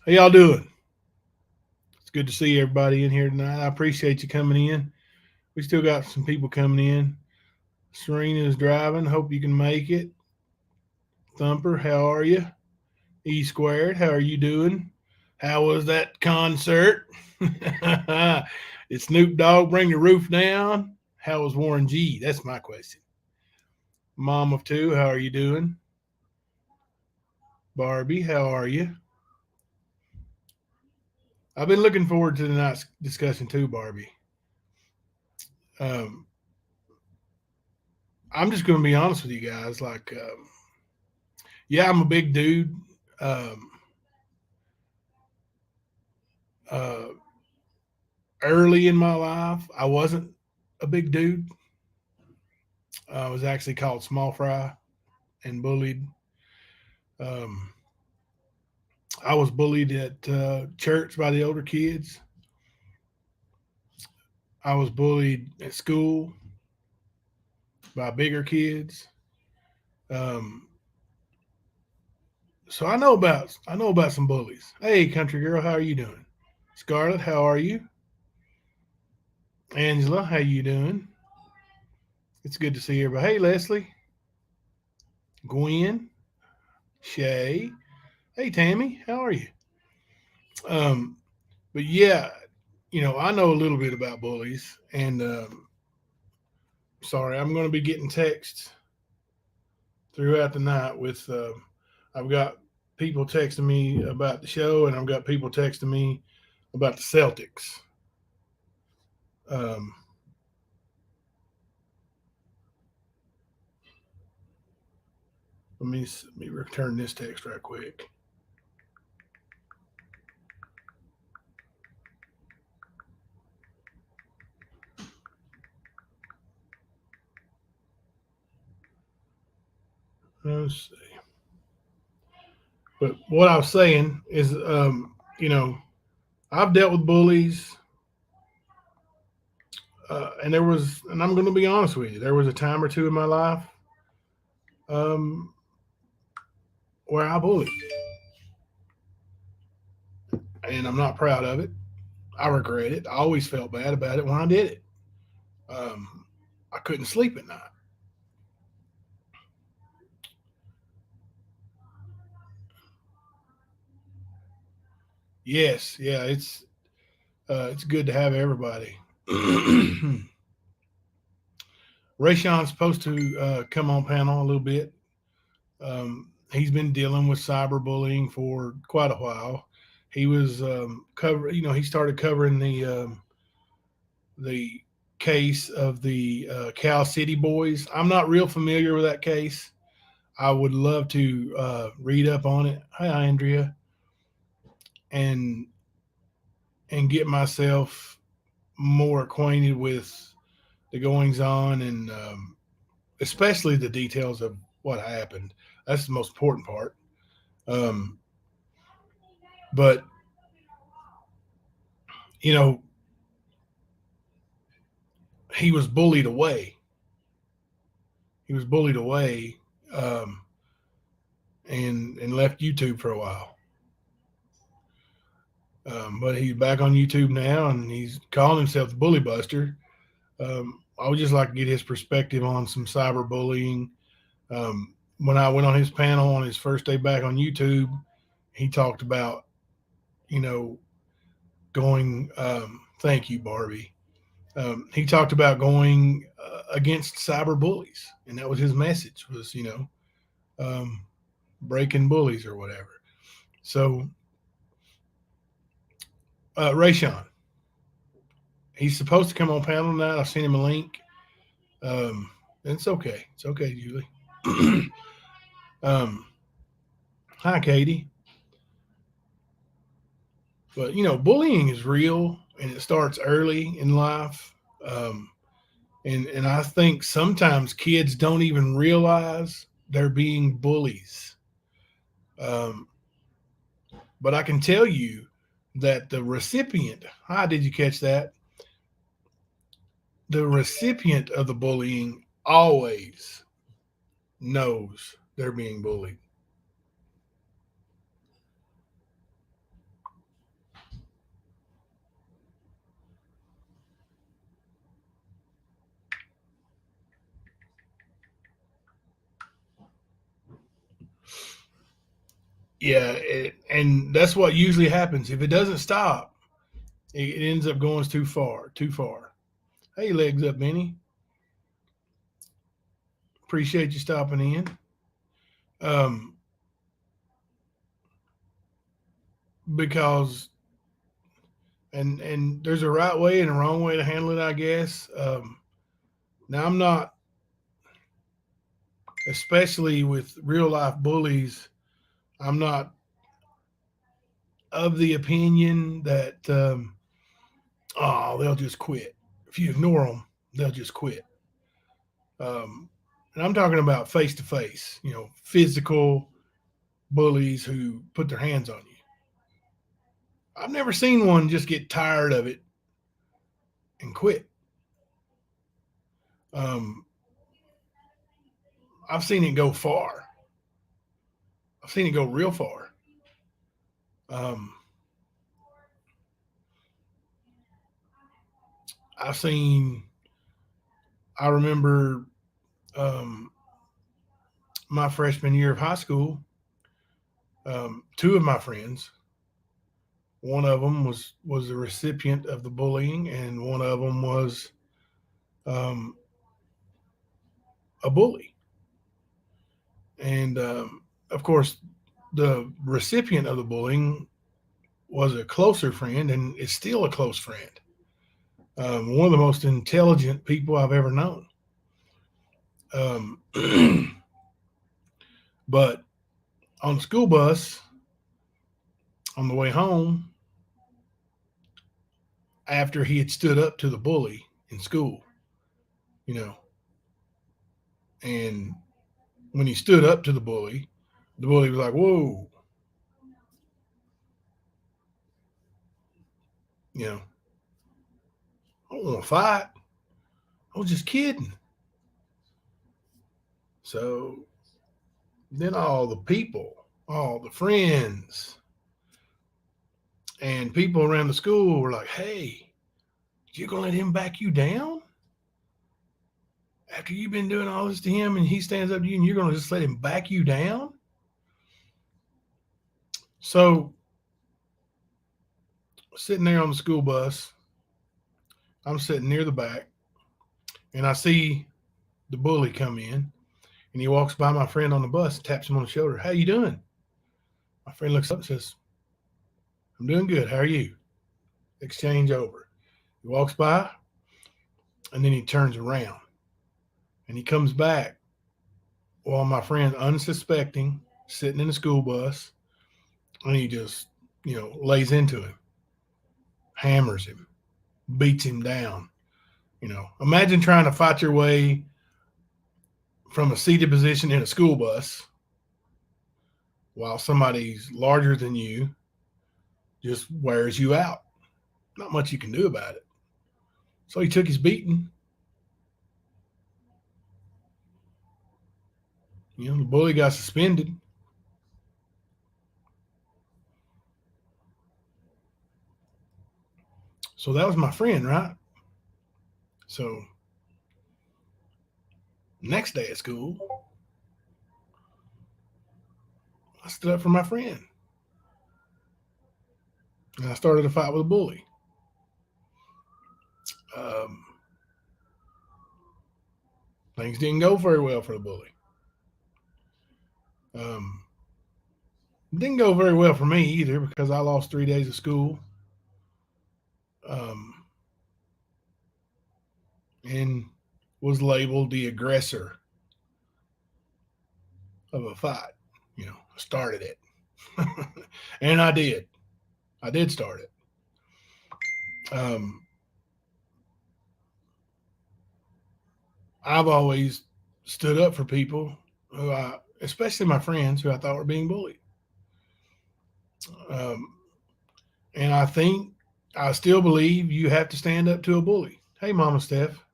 How y'all doing? It's good to see everybody in here tonight. I appreciate you coming in. We still got some people coming in. Serena is driving. Hope you can make it. Thumper, how are you? E squared, how are you doing? How was that concert? Did Snoop Dogg bring the roof down? How was Warren G? That's my question. Mom of two, how are you doing? Barbie, how are you? I've been looking forward to tonight's discussion too, Barbie. Um, I'm just going to be honest with you guys. Yeah, I'm a big dude. Um, uh, Early in my life, I wasn't a big dude. I was actually called small fry and bullied. Um, I was bullied at church by the older kids. I was bullied at school by bigger kids. Um, so I know about some bullies. Hey, country girl, how are you doing? Scarlett, how are you? Angela, how you doing? It's good to see you. But hey, Leslie, Gwen, Shay. Hey, Tammy, how are you? Um, but yeah, I know a little bit about bullies, and sorry, I'm going to be getting texts throughout the night with. I've got people texting me about the show, and I've got people texting me about the Celtics. Um, let me return this text right quick. Let's see. But what I was saying is, I've dealt with bullies, and I'm going to be honest with you, there was a time or two in my life um, where I bullied, and I'm not proud of it. I regret it. I always felt bad about it when I did it. Um, I couldn't sleep at night. Yes, yeah, it's good to have everybody. Rayshon's supposed to come on panel a little bit. He's been dealing with cyberbullying for quite a while. He was he started covering the case of the Cal City boys. I'm not real familiar with that case. I would love to read up on it. Hi, Andrea, and get myself more acquainted with the goings on, and especially the details of what happened. That's the most important part. Um, but you know, he was bullied away. He was bullied away, um, and left YouTube for a while. But he's back on YouTube now, and he's calling himself the Bully Buster. I would just like to get his perspective on some cyberbullying. Um, when I went on his panel on his first day back on YouTube, he talked about, you know, going. Thank you, Barbie. He talked about going against cyber bullies, and that was his message. Was breaking bullies or whatever. So, Rayshawn, he's supposed to come on panel tonight. I sent him a link. Um, it's okay. It's okay, Julie. um, Hi, Katie. But bullying is real, and it starts early in life. Um, and I think sometimes kids don't even realize they're being bullies. Um, but I can tell you that the recipient, hi, did you catch that? The recipient of the bullying always knows they're being bullied. Yeah, and that's what usually happens. If it doesn't stop, it ends up going too far. Too far. Hey, legs up, Benny. Appreciate you stopping in. Um, because and there's a right way and a wrong way to handle it, I guess. Now I'm not, especially with real life bullies, I'm not of the opinion that oh, they'll just quit. If you ignore them, they'll just quit. Um, and I'm talking about face to face, physical bullies who put their hands on you. I've never seen one just get tired of it and quit. Um, I've seen it go far. I've seen it go real far. Um, I've seen. I remember um, my freshman year of high school. Two of my friends. One of them was a recipient of the bullying, and one of them was um, a bully. And of course, the recipient of the bullying was a closer friend, and is still a close friend. One of the most intelligent people I've ever known. Um, but on the school bus on the way home, after he had stood up to the bully in school, you know, and when he stood up to the bully was like, "Whoa, you know, I don't want to fight. I was just kidding." So then all the friends, and people around the school were like, "Hey, you're gonna let him back you down after you've been doing all this to him, and he stands up to you, and you're gonna just let him back you down?" So sitting there on the school bus, I'm sitting near the back, and I see the bully come in, and he walks by my friend on the bus, taps him on the shoulder. "How you doing?" My friend looks up and says, "I'm doing good. How are you?" Exchange over. He walks by, and then he turns around, and he comes back while my friend, unsuspecting, sitting in the school bus, and he just, lays into him, hammers him, beats him down. Imagine trying to fight your way from a seated position in a school bus while somebody's larger than you just wears you out. Not much you can do about it. So he took his beating. The bully got suspended. So that was my friend, right? So next day at school, I stood up for my friend, and I started a fight with a bully. Um, Things didn't go very well for the bully. Um, didn't go very well for me either because I lost 3 days of school, um, and was labeled the aggressor of a fight. Started it, and I did. I did start it. Um, I've always stood up for people especially my friends who I thought were being bullied. Um, and I still believe you have to stand up to a bully. Hey, Mama Steph,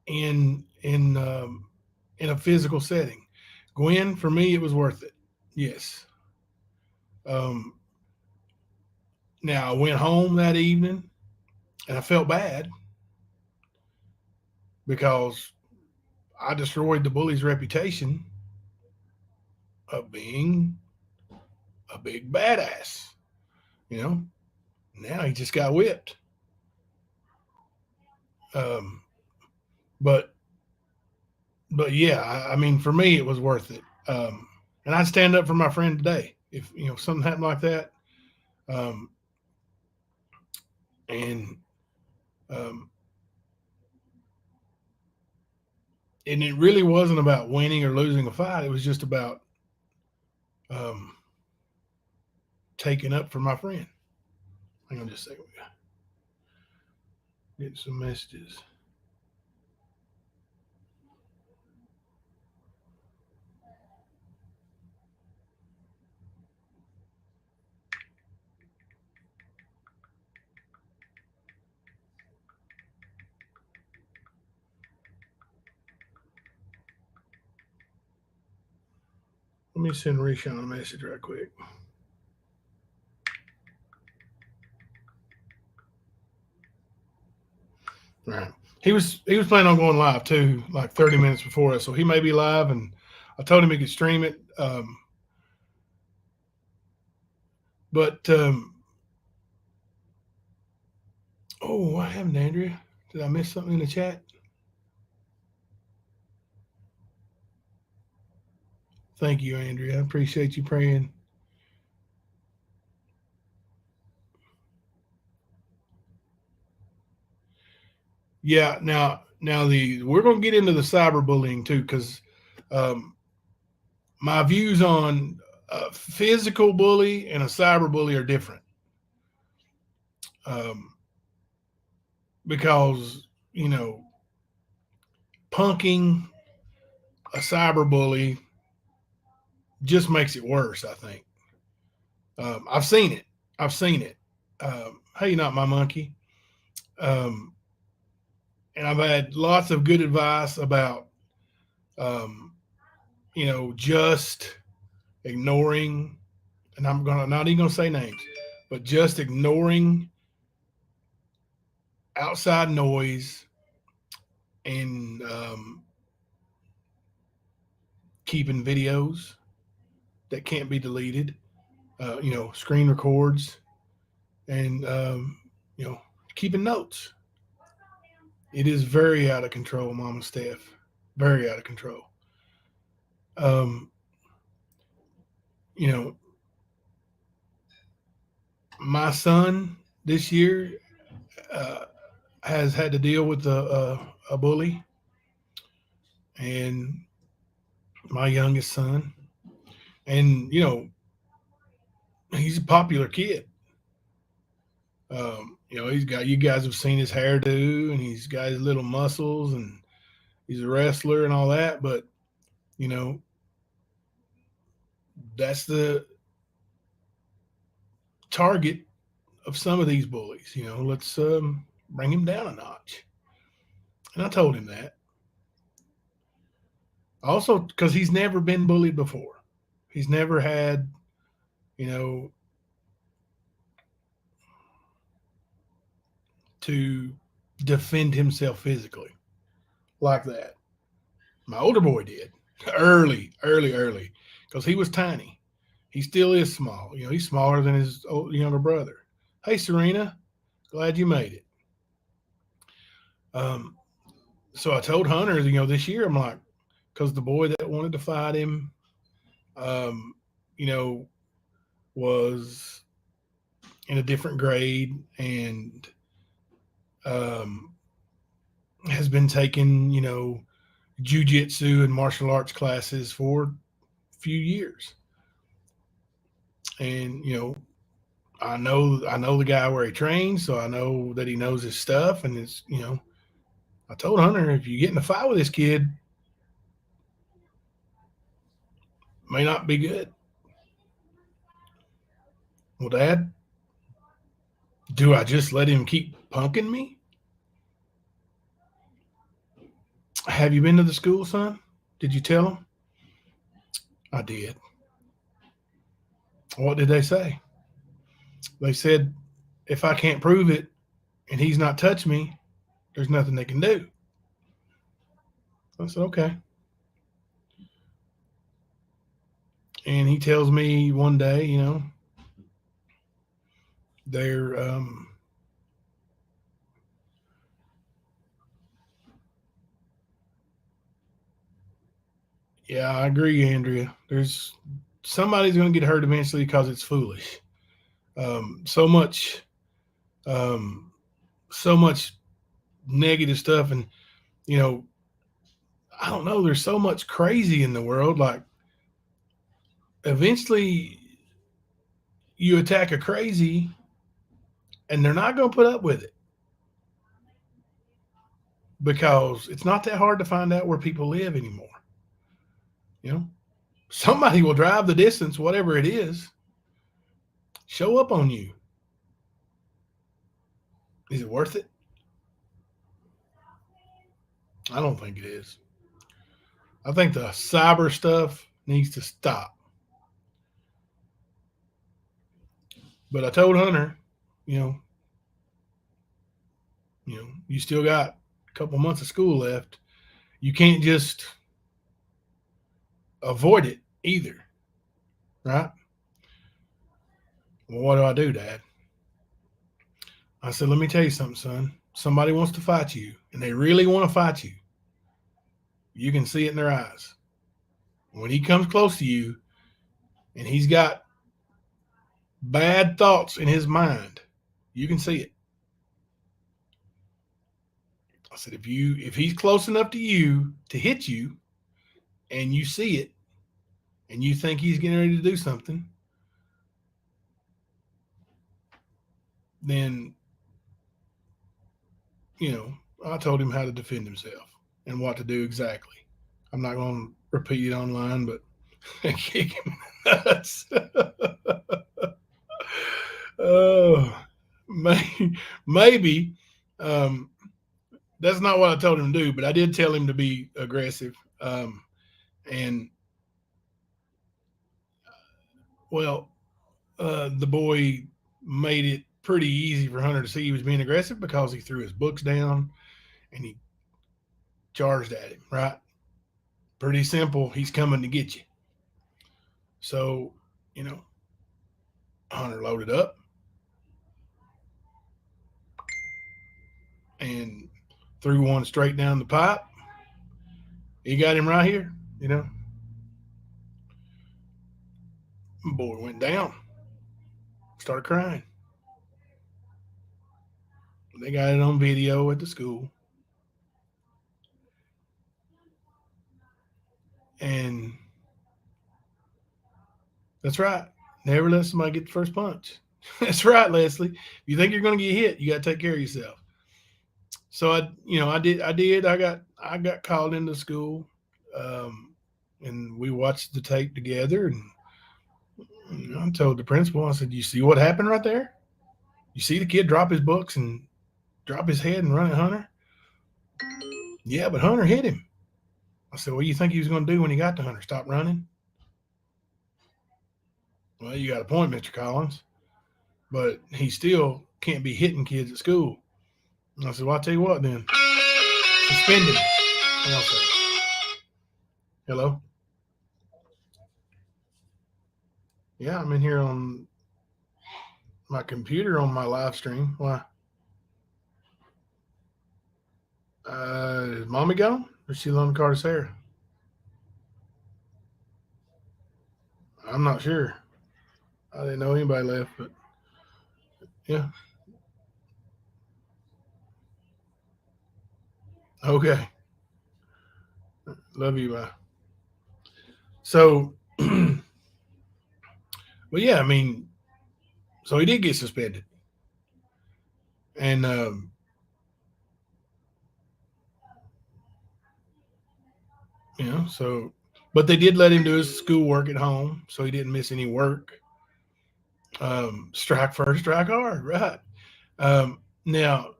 in a physical setting. Gwen, for me, it was worth it. Yes. Um, Now I went home that evening and I felt bad because I destroyed the bully's reputation of being a big badass. Now he just got whipped. Um, but yeah, I mean, for me, it was worth it. And I'd stand up for my friend today if something happened like that. Um, and um, and it really wasn't about winning or losing a fight. It was just about um, taking up for my friend. Hang on just a second. Getting some messages. Let me send Rishon a message right quick. All right. He was planning on going live too, like 30 minutes before us. So he may be live, and I told him he could stream it. But oh, what happened, Andrea? Did I miss something in the chat? Thank you, Andrea. I appreciate you praying. Yeah. Now we're gonna get into the cyberbullying too, because my views on a physical bully and a cyberbully are different. Because punking a cyberbully just makes it worse. I think I've seen it. Hey, not my monkey. Um, and I've had lots of good advice about just ignoring, and I'm not even gonna say names, but just ignoring outside noise and keeping videos that can't be deleted, screen records, and keeping notes. It is very out of control, Mama Steph. Very out of control. Um, you know, my son this year uh, has had to deal with a bully, and my youngest son, and he's a popular kid. He's got, you guys have seen his hairdo, and he's got his little muscles, and he's a wrestler and all that. But you know, that's the target of some of these bullies. Let's bring him down a notch. And I told him that. Also, because he's never been bullied before. He's never had, you know, to defend himself physically like that. My older boy did early, because he was tiny. He still is small. He's smaller than his younger brother. Hey, Serena, glad you made it. So I told Hunter, this year, I'm like, because the boy that wanted to fight him, um, you know, was in a different grade and um, has been taking, jujitsu and martial arts classes for a few years. And, I know the guy where he trains, so I know that he knows his stuff. And I told Hunter, if you get in a fight with this kid, may not be good. Well, Dad, do I just let him keep punking me? Have you been to the school, son? Did you tell him? I did. What did they say? They said, if I can't prove it and he's not touched me, there's nothing they can do. I said, okay. And he tells me one day, They're yeah, I agree, Andrea. There's somebody's going to get hurt eventually because it's foolish. So much, um, so much negative stuff, and you know, I don't know. There's so much crazy in the world. Like, eventually, you attack a crazy, and they're not going to put up with it because it's not that hard to find out where people live anymore. You know, somebody will drive the distance, whatever it is, show up on you. Is it worth it? I don't think it is. I think the cyber stuff needs to stop. But I told Hunter, you know, you still got a couple months of school left. You can't just avoid it either, right? Well, what do I do, Dad? I said, let me tell you something, son. Somebody wants to fight you, and they really want to fight you. You can see it in their eyes. When he comes close to you and he's got bad thoughts in his mind, you can see it. I said, if he's close enough to you to hit you and you see it and you think he's getting ready to do something, then, I told him how to defend himself and what to do exactly. I'm not going to repeat it online, but kick him in the nuts. Oh, maybe. Um, that's not what I told him to do, but I did tell him to be aggressive. And well, the boy made it pretty easy for Hunter to see he was being aggressive because he threw his books down and he charged at him. Right? Pretty simple. He's coming to get you. So, you know, Hunter loaded up and threw one straight down the pipe. He got him right here. Boy went down, started crying. They got it on video at the school. And that's right. Never let somebody get the first punch. That's right, Leslie. If you think you're going to get hit, you got to take care of yourself. So I got called into school, and we watched the tape together. And I told the principal, I said, "You see what happened right there? You see the kid drop his books and drop his head and run at Hunter? Yeah, but Hunter hit him." I said, "What do you think he was going to do when he got to Hunter? Stop running?" Well, you got a point, Mr. Collins, but he still can't be hitting kids at school. And I said, "Well, I'll tell you what then. Suspend him." And I said, "Hello? Yeah, I'm in here on my computer on my live stream. Why? Is mommy gone? Or is she loaning the car to Sarah? I'm not sure. I didn't know anybody left, but yeah. Okay. Love you. Bye." So, well, yeah, I mean, so he did get suspended. And, so, but they did let him do his schoolwork at home, so he didn't miss any work. Strike first, strike hard, right? Now,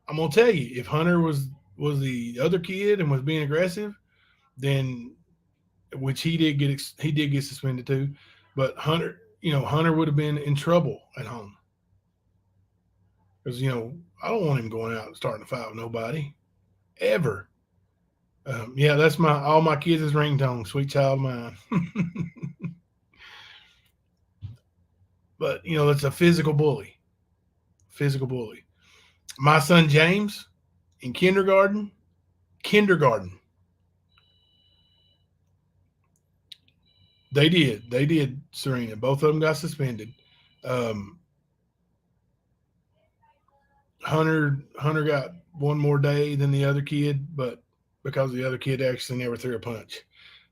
I'm gonna tell you, if Hunter was the other kid and was being aggressive, then which he did get suspended too, but Hunter would have been in trouble at home because I don't want him going out and starting a fight with nobody ever. Yeah, that's all my kids' ringtone, "Sweet Child of Mine." But that's a physical bully. physical bully. My son James in kindergarten, they did, Serena. Both of them got suspended. Um, Hunter got one more day than the other kid, but because the other kid actually never threw a punch,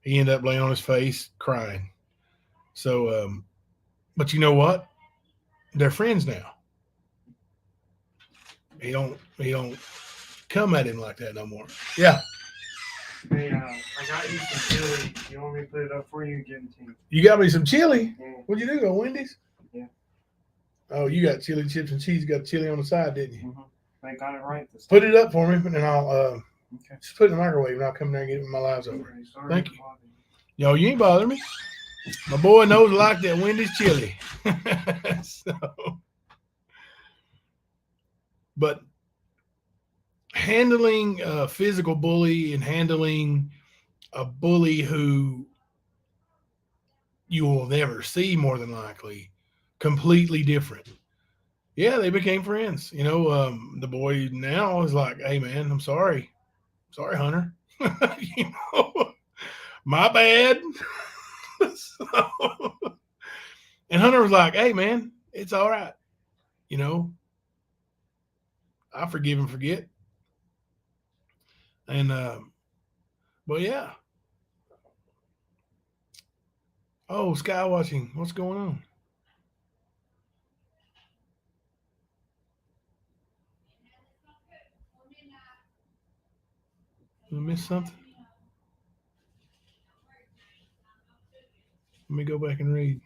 he ended up laying on his face crying. So, but you know what? They're friends now. He don't come at him like that no more. Yeah. Hey, I got you some chili. You want me to put it up for you and give it to you? You got me some chili. Yeah. What'd you do? Go Wendy's? Yeah. Oh, you got chili chips and cheese. You got chili on the side, didn't you? Mm-hmm. I got it right this time. Put it up for me, and then I'll Okay. just put it in the microwave, and I'll come there and get my lives over. Okay, sorry Thank to you. bother Yo, you ain't bothering me. My boy knows I like that Wendy's chili. So, but handling a physical bully and handling a bully who you will never see, more than likely, completely different. Yeah, they became friends. The boy now is like, "Hey, man, I'm sorry, Hunter. you know, my bad." So, and Hunter was like, "Hey, man, it's all right. You know, I forgive and forget." And but yeah. Oh, sky watching. What's going on? Did I miss something? Let me go back and read.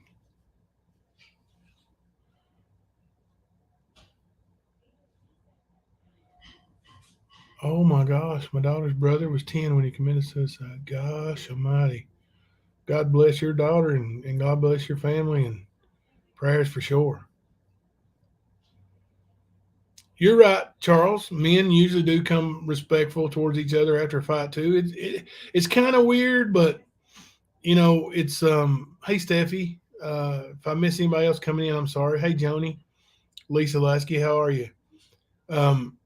Oh my gosh, my daughter's brother was 10 when he committed suicide. Gosh almighty. God bless your daughter and God bless your family and prayers for sure. You're right, Charles. Men usually do come respectful towards each other after a fight too. It's kind of weird, but it's hey Steffi. If I miss anybody else coming in, I'm sorry. Hey Joni, Lisa Lasky, how are you? Um,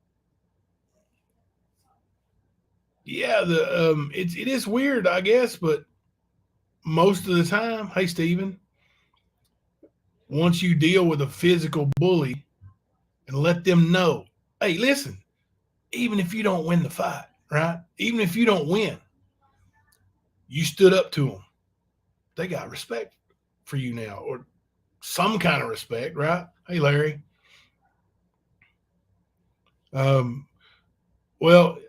yeah, it is weird, I guess, but most of the time, hey Steven, once you deal with a physical bully and let them know, hey, listen, even if you don't win the fight, right? Even if you don't win, you stood up to them. They got respect for you now, or some kind of respect, right? Hey, Larry. Um, well,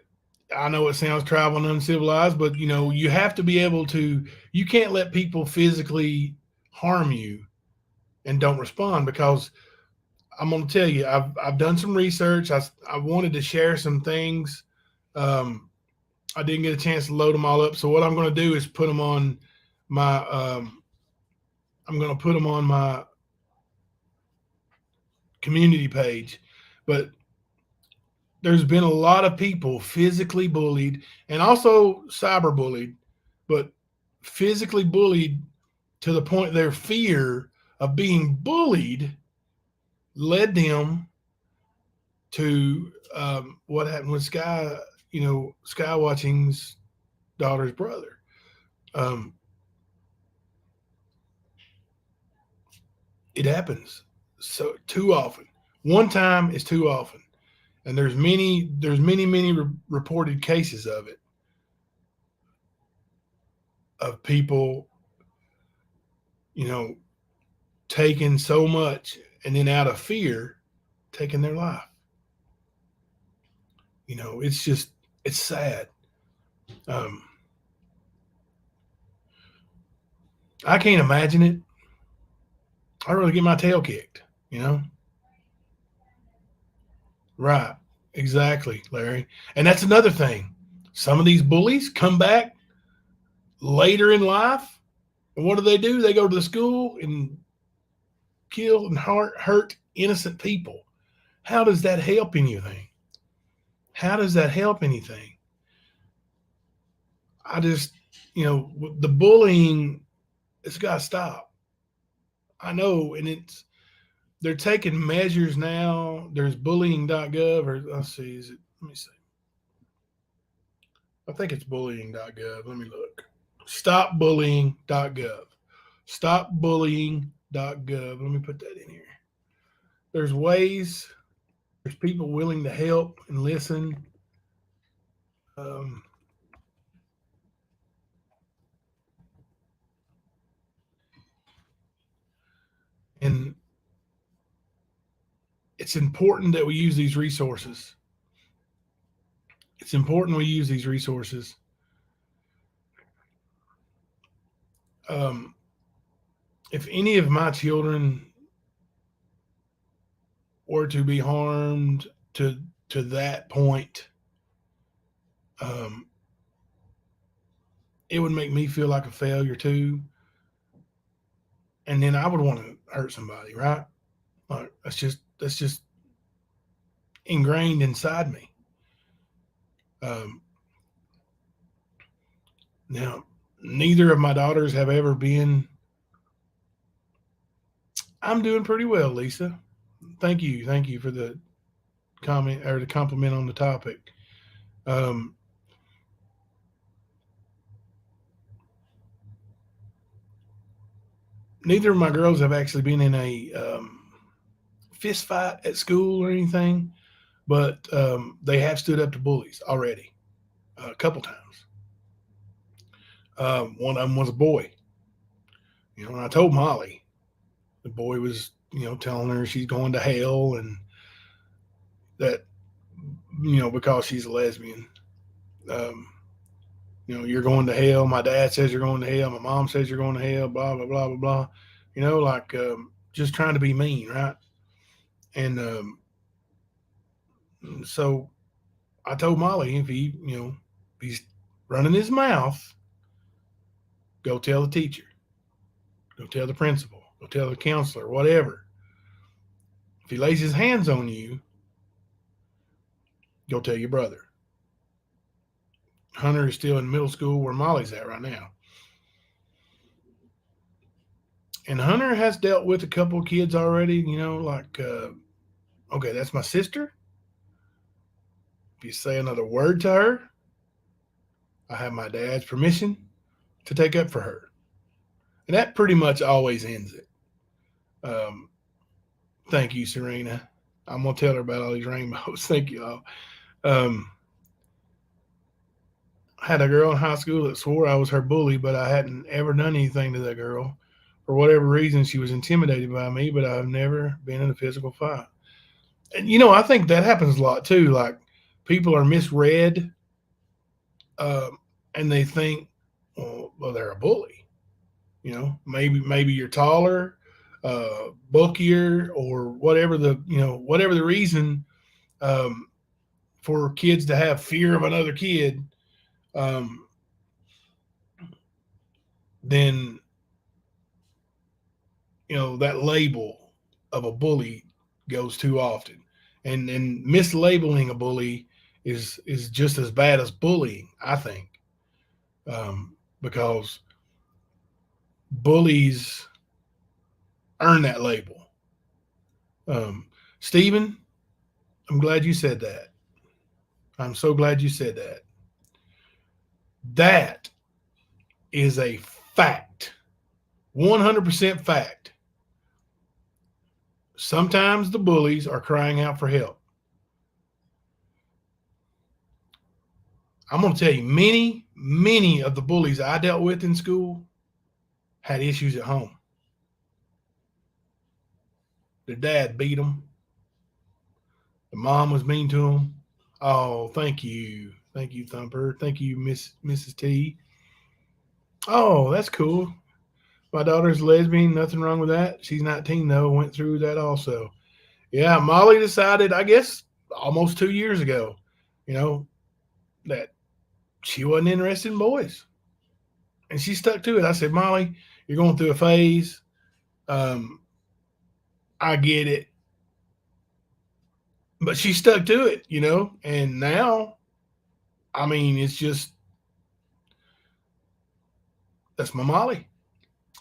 I know it sounds tribal and uncivilized, but you have to be able to. You can't let people physically harm you and don't respond, because I'm going to tell you, I've done some research. I wanted to share some things. Um, I didn't get a chance to load them all up, so what I'm going to do is put them on my. I'm going to put them on my community page, but there's been a lot of people physically bullied and also cyber bullied, but physically bullied to the point their fear of being bullied led them to what happened with Sky Watching's daughter's brother. Um, it happens so too often. One time is too often, and there's many reported cases of it, of people you know taking so much and then out of fear taking their life. It's sad. Um, I can't imagine it. I'd rather get my tail kicked. You know, right? Exactly, Larry. And that's another thing. Some of these bullies come back later in life, and what do? They go to the school and kill and hurt innocent people. How does that help anything? How does that help anything? I just, the bullying, it's got to stop. I know, and they're taking measures now. There's bullying.gov, or let's see, is it? Let me see. I think it's bullying.gov. Let me look. Stopbullying.gov. Stopbullying.gov. Let me put that in here. There's ways. There's people willing to help and listen. Um, and it's important that we use these resources. It's important we use these resources. Um, if any of my children were to be harmed to that point, um, it would make me feel like a failure too, and then I would want to hurt somebody, right? Like that's just ingrained inside me. Um, Now, neither of my daughters have ever been. I'm doing pretty well, Lisa. Thank you for the comment or the compliment on the topic. Um, Neither of my girls have actually been in a fist fight at school or anything, but they have stood up to bullies already a couple times. One of them was a boy. And I told Molly the boy was, telling her she's going to hell and that, because she's a lesbian. Um, you're going to hell. My dad says you're going to hell. My mom says you're going to hell. Blah blah blah blah blah. Like just trying to be mean, right? And so I told Molly if he's running his mouth, go tell the teacher, go tell the principal, go tell the counselor, whatever. If he lays his hands on you, go tell your brother. Hunter is still in middle school where Molly's at right now. And Hunter has dealt with a couple of kids already, like, okay, that's my sister. If you say another word to her, I have my dad's permission to take up for her. And that pretty much always ends it. Um, Thank you, Serena. I'm going to tell her about all these rainbows. Thank you all. Um, I had a girl in high school that swore I was her bully, but I hadn't ever done anything to that girl. For whatever reason, she was intimidated by me, but I've never been in a physical fight. And, I think that happens a lot too. Like people are misread um, and they think, well, they're a bully. Maybe you're taller, bulkier, or whatever the reason um, for kids to have fear of another kid. Um, then that label of a bully goes too often, and mislabeling a bully is just as bad as bullying, I think, because bullies earn that label. Um, Stephen, I'm glad you said that. I'm so glad you said that. That is a fact, 100% fact. Sometimes the bullies are crying out for help. I'm going to tell you, many of the bullies I dealt with in school had issues at home. Their dad beat them. The mom was mean to them. Oh, thank you. Thank you, Thumper. Thank you, Mrs. T. Oh, that's cool. My daughter's lesbian. Nothing wrong with that. She's 19, though. Went through that also. Yeah, Molly decided, I guess, almost 2 years ago, that she wasn't interested in boys. And she stuck to it. I said, Molly, you're going through a phase. Um, I get it. But she stuck to it, and now, I mean, it's just, that's my Molly.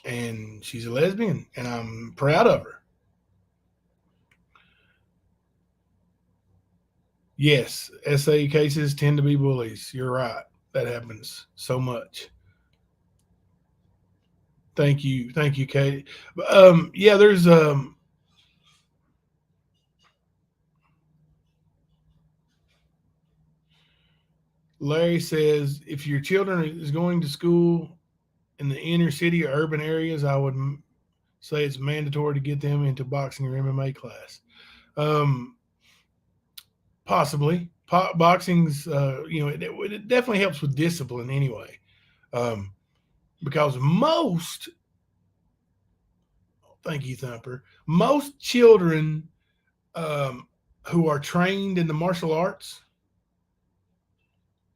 And she's a lesbian, and I'm proud of her. Yes, SA cases tend to be bullies. You're right. That happens so much. Thank you, Katie. Yeah, there's Larry says if your children is going to school in the inner city or urban areas, I would say it's mandatory to get them into boxing or MMA class. Um, Possibly, boxing's it definitely helps with discipline anyway, um, because most thank you Thumper most children um, who are trained in the martial arts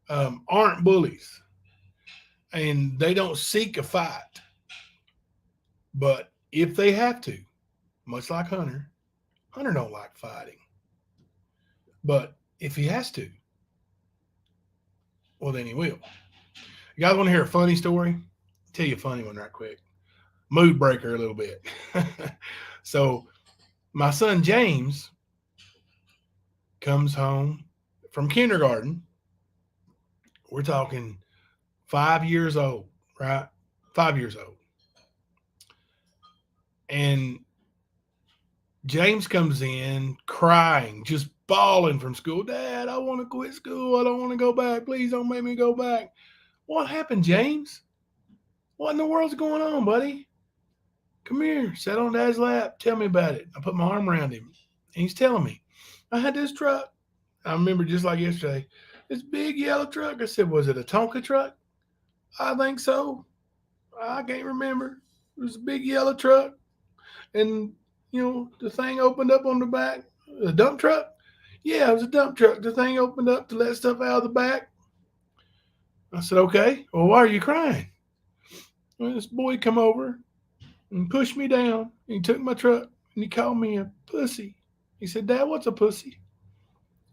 aren't bullies and they don't seek a fight. But if they have to, much like Hunter don't like fighting. But if he has to, well, then he will. You guys want to hear a funny story? I'll tell you a funny one right quick. Mood breaker a little bit. So my son James comes home from kindergarten. We're talking 5 years old, right? 5 years old. And James comes in crying, just bawling from school. Dad, I want to quit school. I don't want to go back. Please don't make me go back. What happened, James? What in the world's going on, buddy? Come here, sit on Dad's lap. Tell me about it. I put my arm around him. And he's telling me, I had this truck. I remember just like yesterday, this big yellow truck. I said, was it a Tonka truck? I think so. I can't remember. It was a big yellow truck. And, the thing opened up on the back. A dump truck? Yeah, it was a dump truck. The thing opened up to let stuff out of the back. I said, okay. Well, why are you crying? Well, this boy come over and pushed me down. And he took my truck and he called me a pussy. He said, Dad, what's a pussy?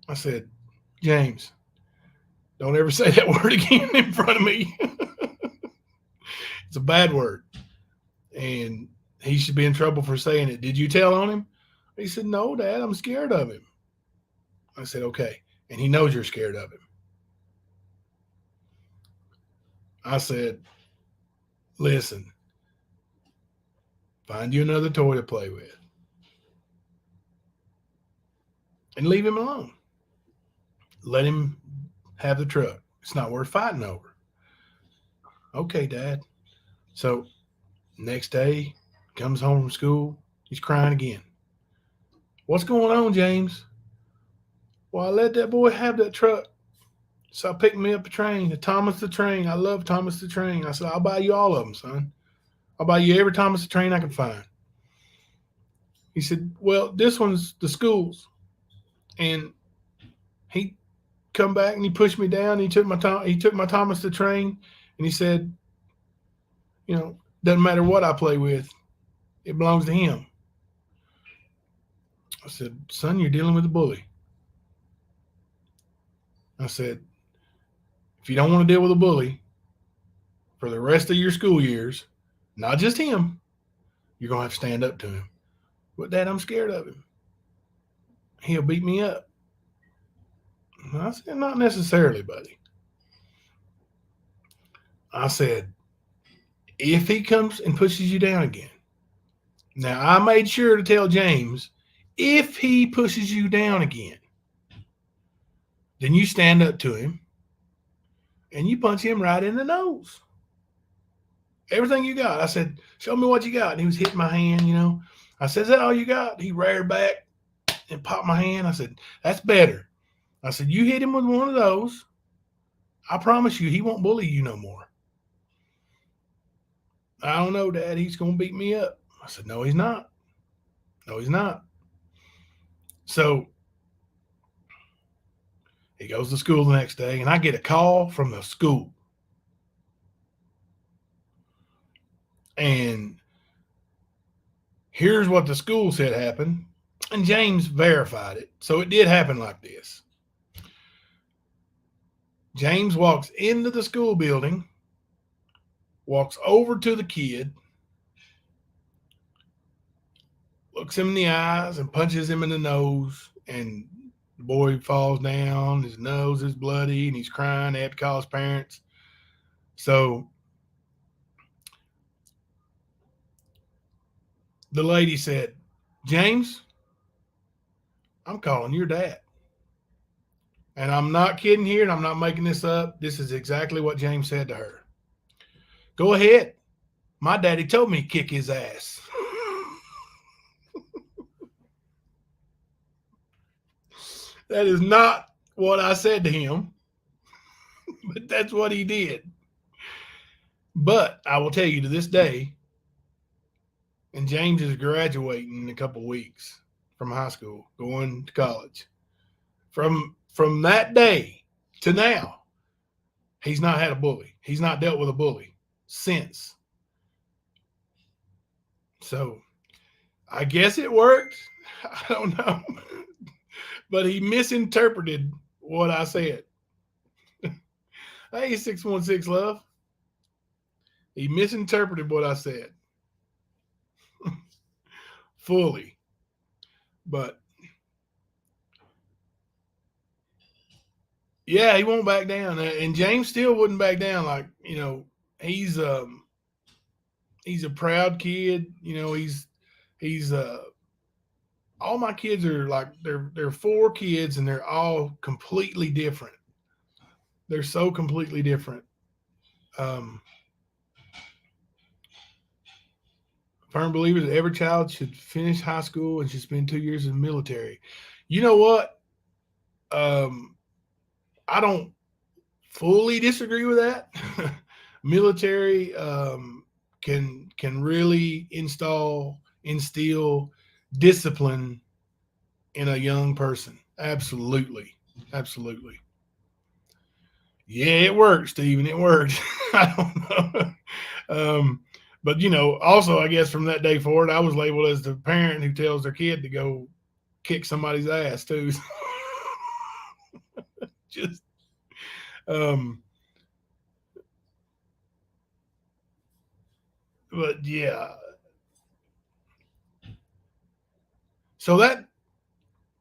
I said, James, don't ever say that word again in front of me. It's a bad word. And he should be in trouble for saying it. Did you tell on him? He said, no, Dad, I'm scared of him. I said, okay. And he knows you're scared of him. I said, listen, find you another toy to play with and leave him alone. Let him have the truck. It's not worth fighting over. Okay, Dad. So next day, comes home from school. He's crying again. What's going on, James? Well, I let that boy have that truck. So I picked me up a train, the Thomas the Train. I love Thomas the Train. I said, I'll buy you all of them, son. I'll buy you every Thomas the Train I can find. He said, well, this one's the school's. And he come back and he pushed me down. He took my Thomas the Train and he said, doesn't matter what I play with, it belongs to him. I said, son, you're dealing with a bully. I said, if you don't want to deal with a bully for the rest of your school years, not just him, you're going to have to stand up to him. But, Dad, I'm scared of him. He'll beat me up. I said, not necessarily, buddy. I said, if he comes and pushes you down again. Now, I made sure to tell James, if he pushes you down again, then you stand up to him and you punch him right in the nose. Everything you got. I said, show me what you got. And he was hitting my hand. I said, is that all you got? He reared back and popped my hand. I said, that's better. I said, you hit him with one of those. I promise you, he won't bully you no more. I don't know, Dad. He's going to beat me up. I said, no, he's not. No, he's not. So he goes to school the next day, and I get a call from the school. And here's what the school said happened. And James verified it. So it did happen like this. James walks into the school building, walks over to the kid, looks him in the eyes and punches him in the nose and The boy falls down, his nose is bloody, and he's crying. They have to call his parents. So the lady said, James, I'm calling your dad. And I'm not kidding here, and I'm not making this up. This is exactly what James said to her. Go ahead. My daddy told me to kick his ass. That is not what I said to him, but that's what he did. But I will tell you to this day, and James is graduating in a couple of weeks from high school, going to college. From that day to now, he's not had a bully. He's not dealt with a bully since. So I guess it worked. I don't know. But he misinterpreted what I said. Hey, 616 Love. He misinterpreted what I said fully. But yeah, he won't back down. And James still wouldn't back down. Like, he's a proud kid. He's all my kids are like they're four kids and they're all completely different. They're so completely different. Um, Firm believer that every child should finish high school and should spend 2 years in the military. You know what? Um, I don't fully disagree with that. Military can really instill discipline in a young person. Absolutely, absolutely. Yeah, it worked, Steven. It worked. I don't know. But also I guess from that day forward, I was labeled as the parent who tells their kid to go kick somebody's ass too. Just um but yeah. So that,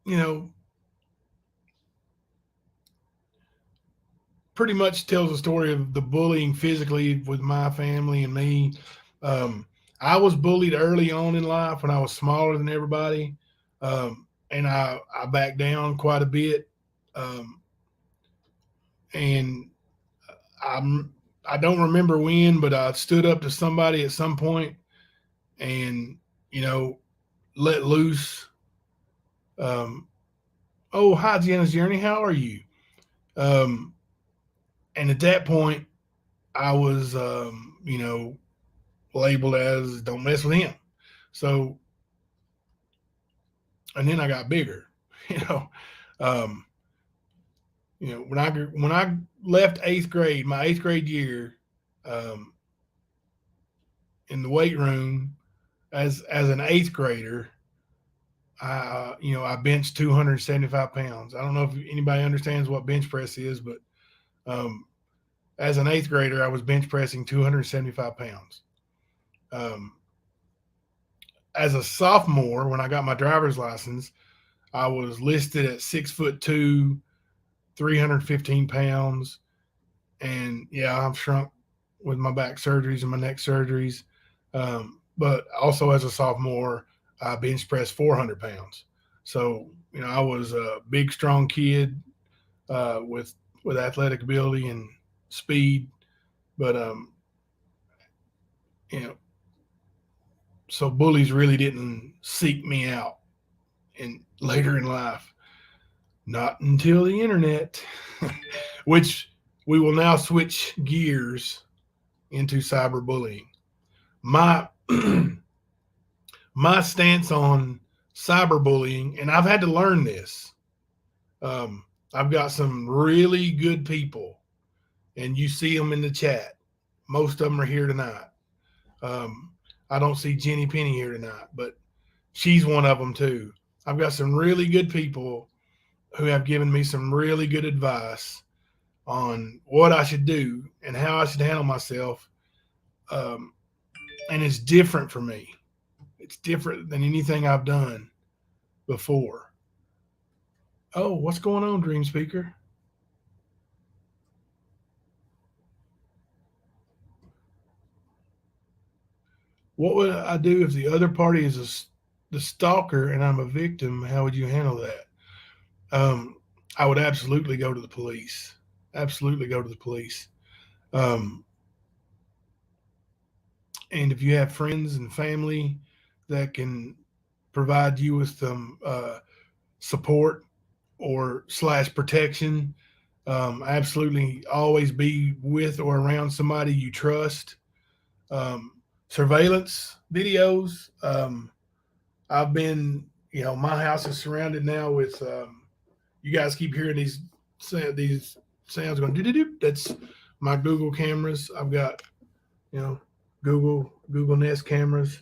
you know, pretty much tells the story of the bullying physically with my family and me. Um, I was bullied early on in life when I was smaller than everybody, and I backed down quite a bit. Um, and I'm I don't remember when, but I stood up to somebody at some point and you know let loose. Um, oh, hi, Jenna's Journey. How are you? Um, and at that point, I was labeled as don't mess with him. So, and then I got bigger. You know, um, when I left eighth grade, my eighth grade year, um, in the weight room as an eighth grader, I benched 275 pounds. I don't know if anybody understands what bench press is, but um, as an eighth grader, I was bench pressing 275 pounds. Um, as a sophomore, when I got my driver's license, I was listed at 6'2", 315 pounds. And yeah, I've shrunk with my back surgeries and my neck surgeries. But also as a sophomore, I bench pressed 400 pounds. So, I was a big, strong kid with athletic ability and speed. But, you know, so bullies really didn't seek me out in later in life. Not until the internet, which we will now switch gears into cyberbullying. My my stance on cyberbullying, and I've had to learn this. I've got some really good people, and you see them in the chat. Most of them are here tonight. Um, I don't see Jenny Penny here tonight, but she's one of them too. I've got some really good people who have given me some really good advice on what I should do and how I should handle myself. Um, and it's different for me. It's different than anything I've done before. Oh, what's going on, Dream Speaker? What would I do if the other party is the stalker and I'm a victim? How would you handle that? Um, I would absolutely go to the police. Absolutely go to the police. Um, and if you have friends and family that can provide you with some support or slash protection, absolutely always be with or around somebody you trust. Um, Surveillance videos. I've been, my house is surrounded now with. You guys keep hearing these sounds going do do do. That's my Google cameras. I've got, you know, Google Nest cameras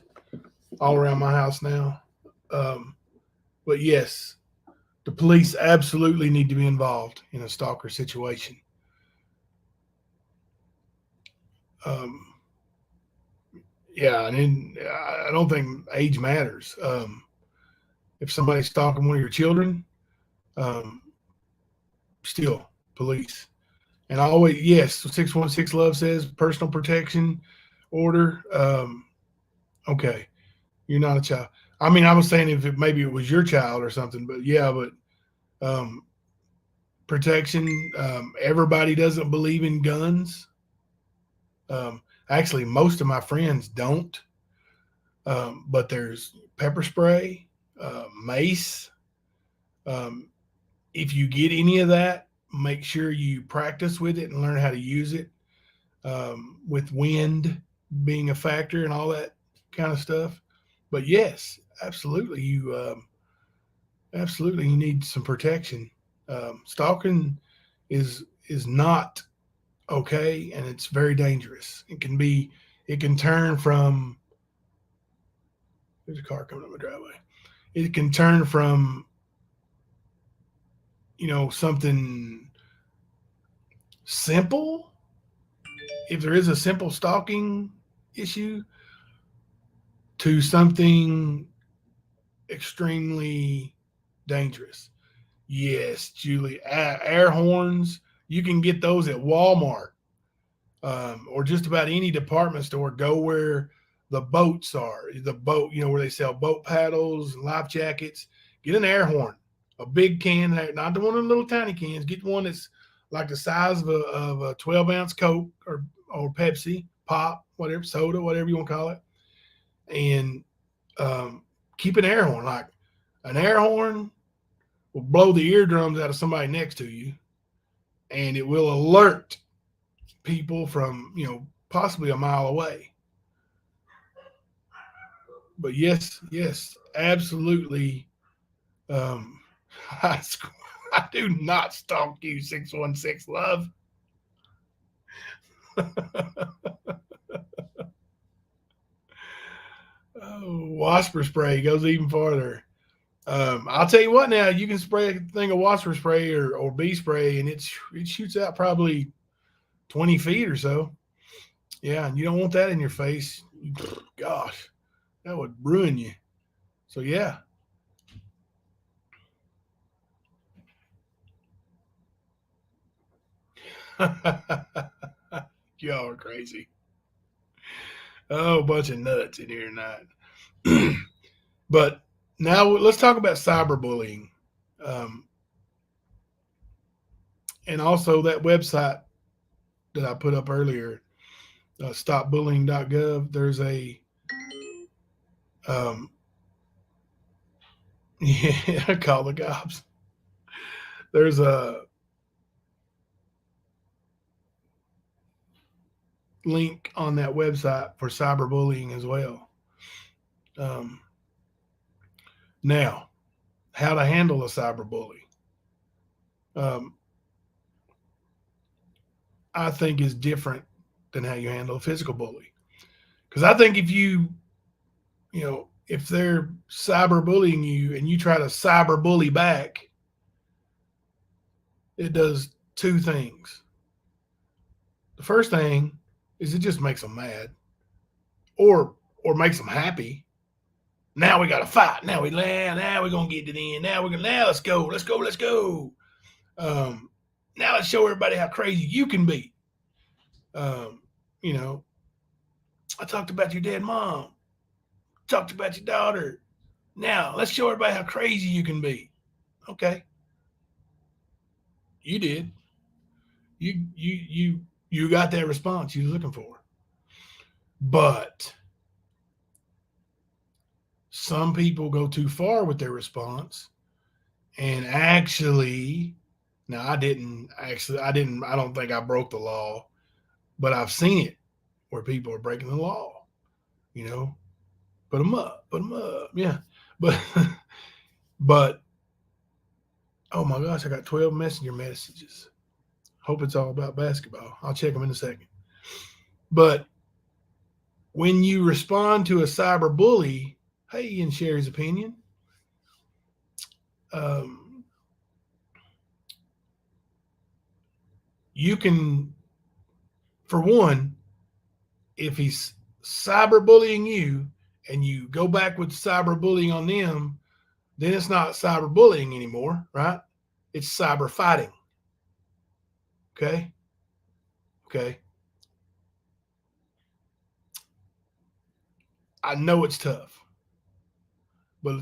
all around my house now. Um, but yes, the police absolutely need to be involved in a stalker situation. Um, yeah, and then I don't think age matters. If somebody's stalking one of your children, um, still police. And always, yes, 616 Love says personal protection order. Okay, you're not a child. I mean, I was saying if maybe it was your child or something, but yeah, but um, protection. Everybody doesn't believe in guns. Um, Actually, most of my friends don't. But there's pepper spray, mace. Um, if you get any of that, make sure you practice with it and learn how to use it. With wind being a factor and all that kind of stuff. But yes, absolutely you need some protection. Stalking is not okay, and it's very dangerous. It can turn from there's a car coming up my driveway. It can turn from something simple, if there is a simple stalking issue, to something extremely dangerous. Yes, Julie. Air horns, you can get those at Walmart, or just about any department store. Go where the boats are. The boat, where they sell boat paddles and life jackets. Get an air horn, a big can, not the one of the little tiny cans. Get one that's like the size of a 12-ounce Coke or Pepsi, pop, whatever, soda, whatever you want to call it. And keep an air horn. Like an air horn will blow the eardrums out of somebody next to you, and it will alert people from possibly a mile away. But yes, absolutely. Um, I, I do not stalk you, 616 Love. Oh, wasper spray goes even farther. I'll tell you what. Now you can spray a thing of wasper spray or bee spray, and it shoots out probably 20 feet or so. Yeah, and you don't want that in your face. Gosh, that would ruin you. So yeah. Y'all are crazy. Oh, a bunch of nuts in here tonight. But now let's talk about cyberbullying, um, and also that website that I put up earlier, stopbullying.gov. There's a um, yeah, call the cops. There's a link on that website for cyberbullying as well. Um, Now, how to handle a cyberbully, um, I think is different than how you handle a physical bully. Because I think if they're cyberbullying you and you try to cyberbully back, it does two things. The first thing is it just makes them mad, or makes them happy. Now we got to fight. Now we're gonna get to the end. Now let's go. Um, Now let's show everybody how crazy you can be. Um, you know, I talked about your dead mom. Talked about your daughter. Now let's show everybody how crazy you can be. Okay, you did. You got that response you were looking for. But some people go too far with their response and actually, now I don't think I broke the law, but I've seen it where people are breaking the law, you know, put them up. Yeah. But, but, oh my gosh, I got 12 messenger messages. Hope it's all about basketball. I'll check them in a second. But when you respond to a cyber bully, hey, and share his opinion, um, you can, for one, if he's cyberbullying you and you go back with cyberbullying on them, then it's not cyberbullying anymore, right? It's cyber fighting. Okay? Okay. I know it's tough, but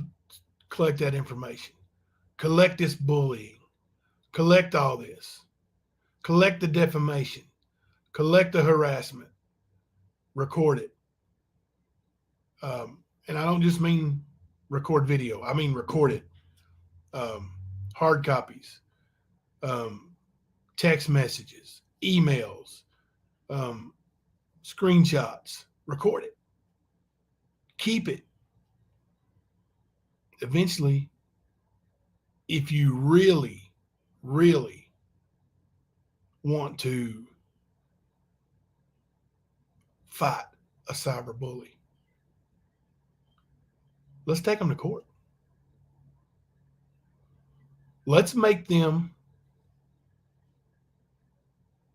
collect that information. Collect this bullying. Collect all this. Collect the defamation. Collect the harassment. Record it. And I don't just mean record video, I mean record it. Hard copies, um, text messages, emails, um, screenshots. Record it. Keep it. Eventually, if you really, really want to fight a cyber bully, let's take them to court. Let's make them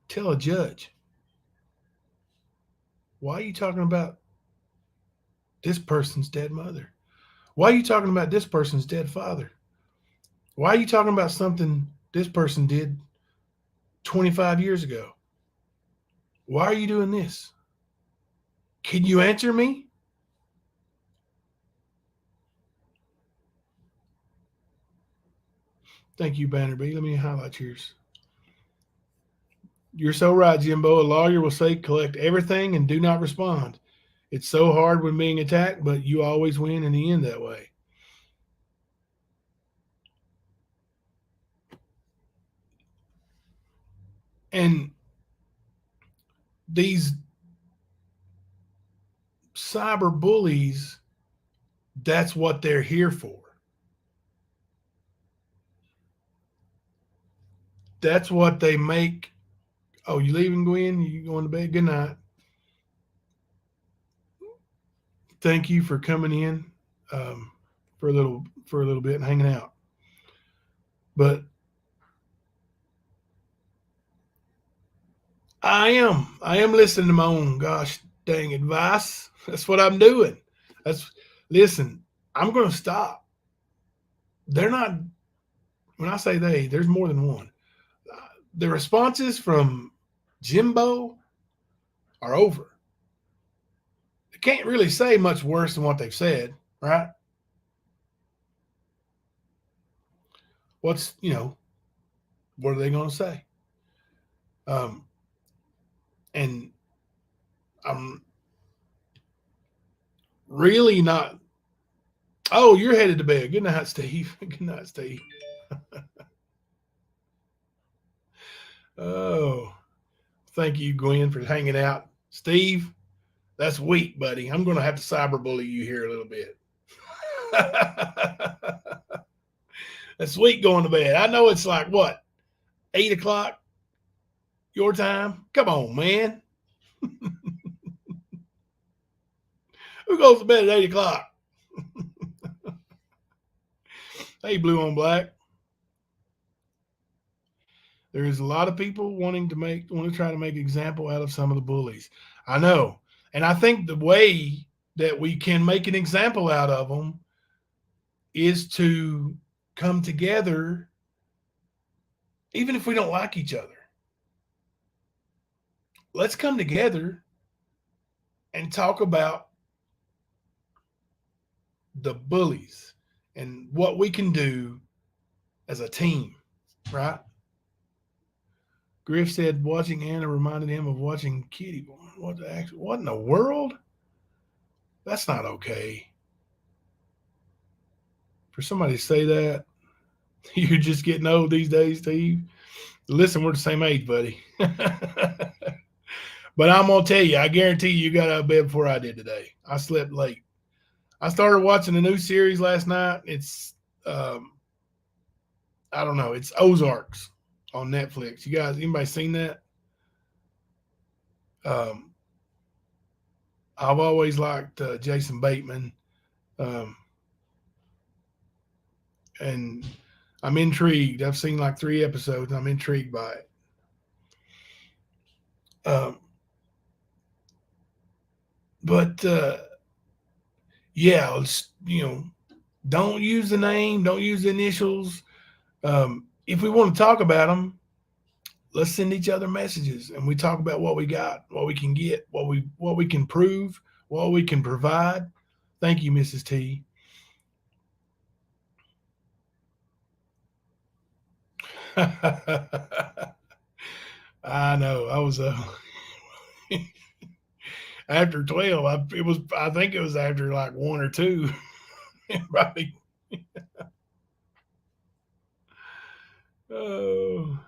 tell a judge, why are you talking about this person's dead mother? Why are you talking about this person's dead father? Why are you talking about something this person did 25 years ago? Why are you doing this? Can you answer me? Thank you, Bannerby. Let me highlight yours. You're so right, Jimbo. A lawyer will say collect everything and do not respond. It's so hard when being attacked, but you always win in the end that way. And these cyber bullies, that's what they're here for. That's what they make. Oh, you leaving, Gwen? You going to bed? Good night. Thank you for coming in um, for a little bit and hanging out. But I am listening to my own gosh dang advice. That's what I'm doing. That's listen. I'm going to stop. They're not. When I say they, there's more than one. The responses from Jimbo are over. They can't really say much worse than what they've said, right? What's what are they going to say? And I'm really not. Oh, you're headed to bed. Good night, Steve. Good night, Steve. Oh, thank you, Gwen, for hanging out. Steve, that's weak, buddy. I'm going to have to cyberbully you here a little bit. That's sweet going to bed. I know it's like what, 8 o'clock your time? Come on, man. Who goes to bed at 8 o'clock? Hey, blue on black. There's a lot of people want to try to make an example out of some of the bullies. I know. And I think the way that we can make an example out of them is to come together, even if we don't like each other. Let's come together and talk about the bullies and what we can do as a team, right? Griff said watching Anna reminded him of watching Kitty. What in the world? That's not okay. For somebody to say that, you're just getting old these days, Steve. Listen, we're the same age, buddy. But I'm gonna tell you, I guarantee you got out of bed before I did today. I slept late. I started watching a new series last night. It's I don't know. It's Ozarks on Netflix. You guys, anybody seen that? Um, I've always liked Jason Bateman, um, and I'm intrigued. I've seen like 3 episodes, and I'm intrigued by it. But yeah, don't use the name, don't use the initials. If we want to talk about them, let's send each other messages, and we talk about what we got, what we can get, what we can prove, what we can provide. Thank you, Mrs. T. I know. I was after 12. I think it was after like 1 or 2. Right. Oh.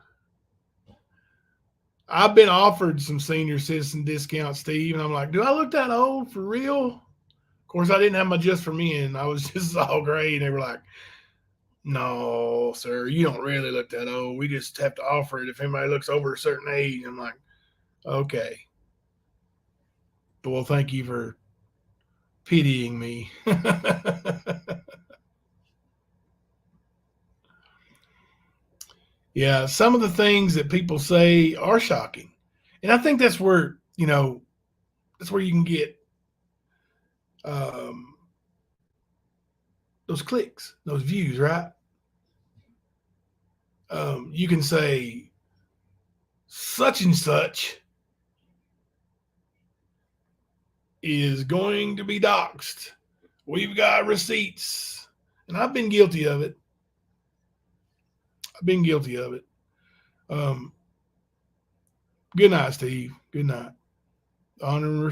I've been offered some senior citizen discounts, Steve, and I'm like, do I look that old for real? Of course, I didn't have my just for men. I was just all gray, and they were like, no, sir, you don't really look that old. We just have to offer it if anybody looks over a certain age. I'm like, okay. Well, thank you for pitying me. Yeah, some of the things that people say are shocking. And I think that's where, that's where you can get um, those clicks, those views, right? You can say such and such is going to be doxxed. We've got receipts. And I've been guilty of it. Um, Good night, Steve. Good night. Honor and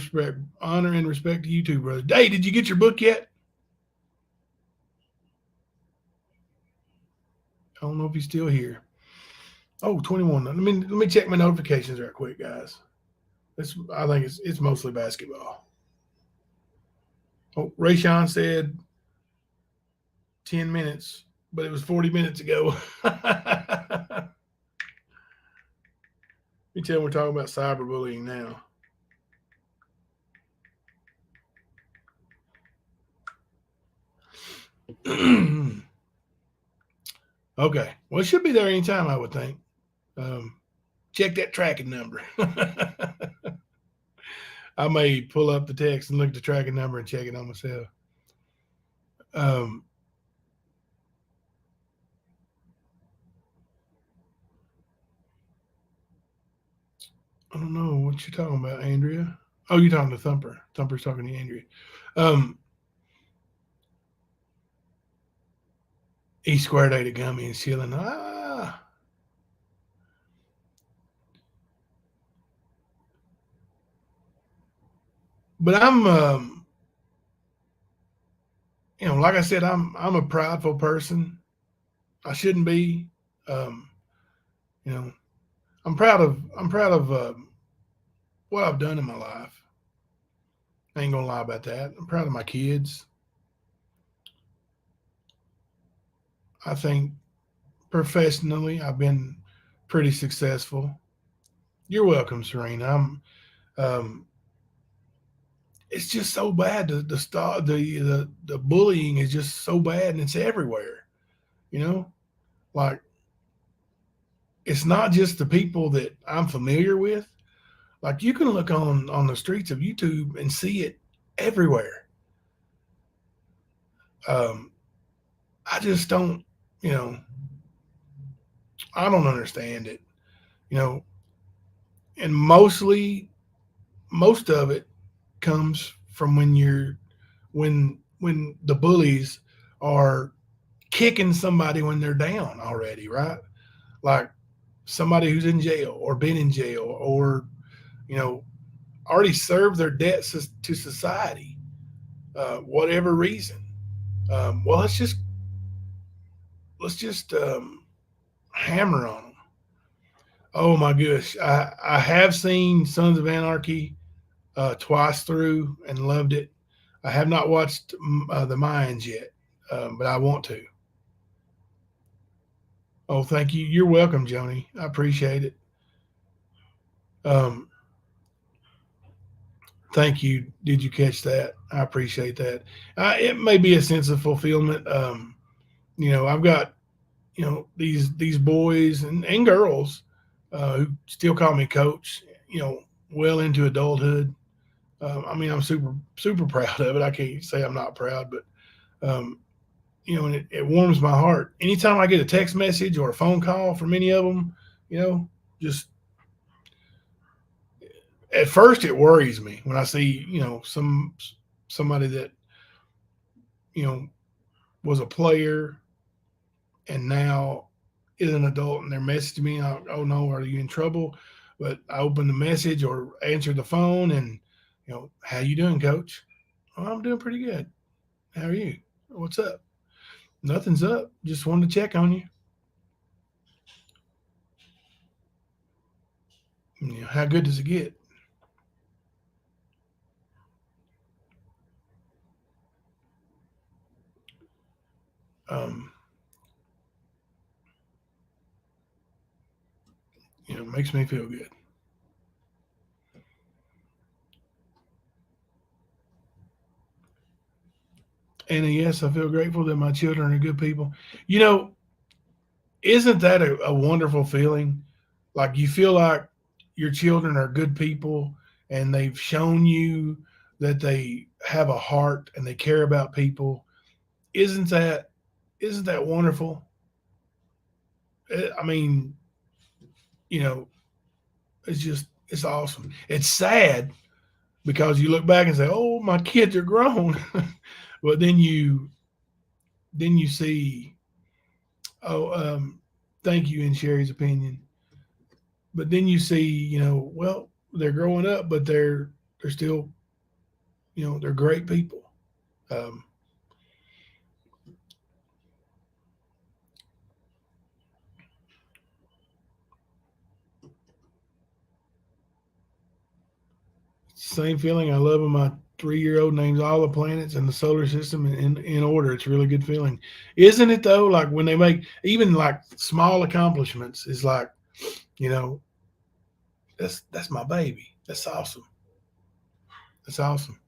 respect to you too, brother. Hey, did you get your book yet? I don't know if he's still here. Oh, 21. Let me check my notifications right quick, guys. I think it's mostly basketball. Oh, Rayshawn said 10 minutes, but it was 40 minutes ago. You tell them we're talking about cyberbullying now. Okay. Well, it should be there anytime, I would think. Check that tracking number. I may pull up the text and look at the tracking number and check it on myself. I don't know what you're talking about, Andrea. Oh, you're talking to Thumper. Thumper's talking to Andrea. E squared ate a gummy and chilling. But I'm, like I said, I'm a prideful person. I shouldn't be. I'm proud of what I've done in my life. I ain't gonna lie about that. I'm proud of my kids. I think professionally, I've been pretty successful. You're welcome, Serena. It's just so bad. The bullying is just so bad, and it's everywhere. Like it's not just the people that I'm familiar with. Like you can look on the streets of YouTube and see it everywhere. Um, I just don't, you know, I don't understand it, you know, and most of it comes from when the bullies are kicking somebody when they're down already, right? Like somebody who's in jail or been in jail or you know already served their debts to society, whatever reason. Well, let's just hammer on them. Oh my gosh, I have seen Sons of Anarchy twice through and loved it. I have not watched the Mayans yet, but I want to. Oh, thank you. You're welcome, Joni. I appreciate it. Um, Thank you. Did you catch that? I appreciate that. It may be a sense of fulfillment. I've got these boys and girls who still call me coach. You know, well into adulthood. I mean, I'm super proud of it. I can't say I'm not proud, but and it warms my heart. Anytime I get a text message or a phone call from any of them, you know, just at first it worries me when I see somebody that you know was a player and now is an adult and they're messaging me. Oh no, are you in trouble? But I open the message or answer the phone and how you doing, coach? Oh, I'm doing pretty good. How are you? What's up? Nothing's up. Just wanted to check on you. How good does it get? Um, makes me feel good. And yes, I feel grateful that my children are good people. You know, isn't that a wonderful feeling? Like you feel like your children are good people and they've shown you that they have a heart and they care about people. Isn't that isn't that wonderful? I mean, you know, it's awesome. It's sad because you look back and say, "Oh, my kids are grown," but then you see, oh, thank you in Sherry's opinion. But then you see, well, they're growing up, but they're still, they're great people. Um, Same feeling. I love when my 3-year-old names all the planets in the solar system in order. It's a really good feeling, isn't it? Though, like when they make even like small accomplishments, is like, you know, that's my baby. That's awesome. That's awesome.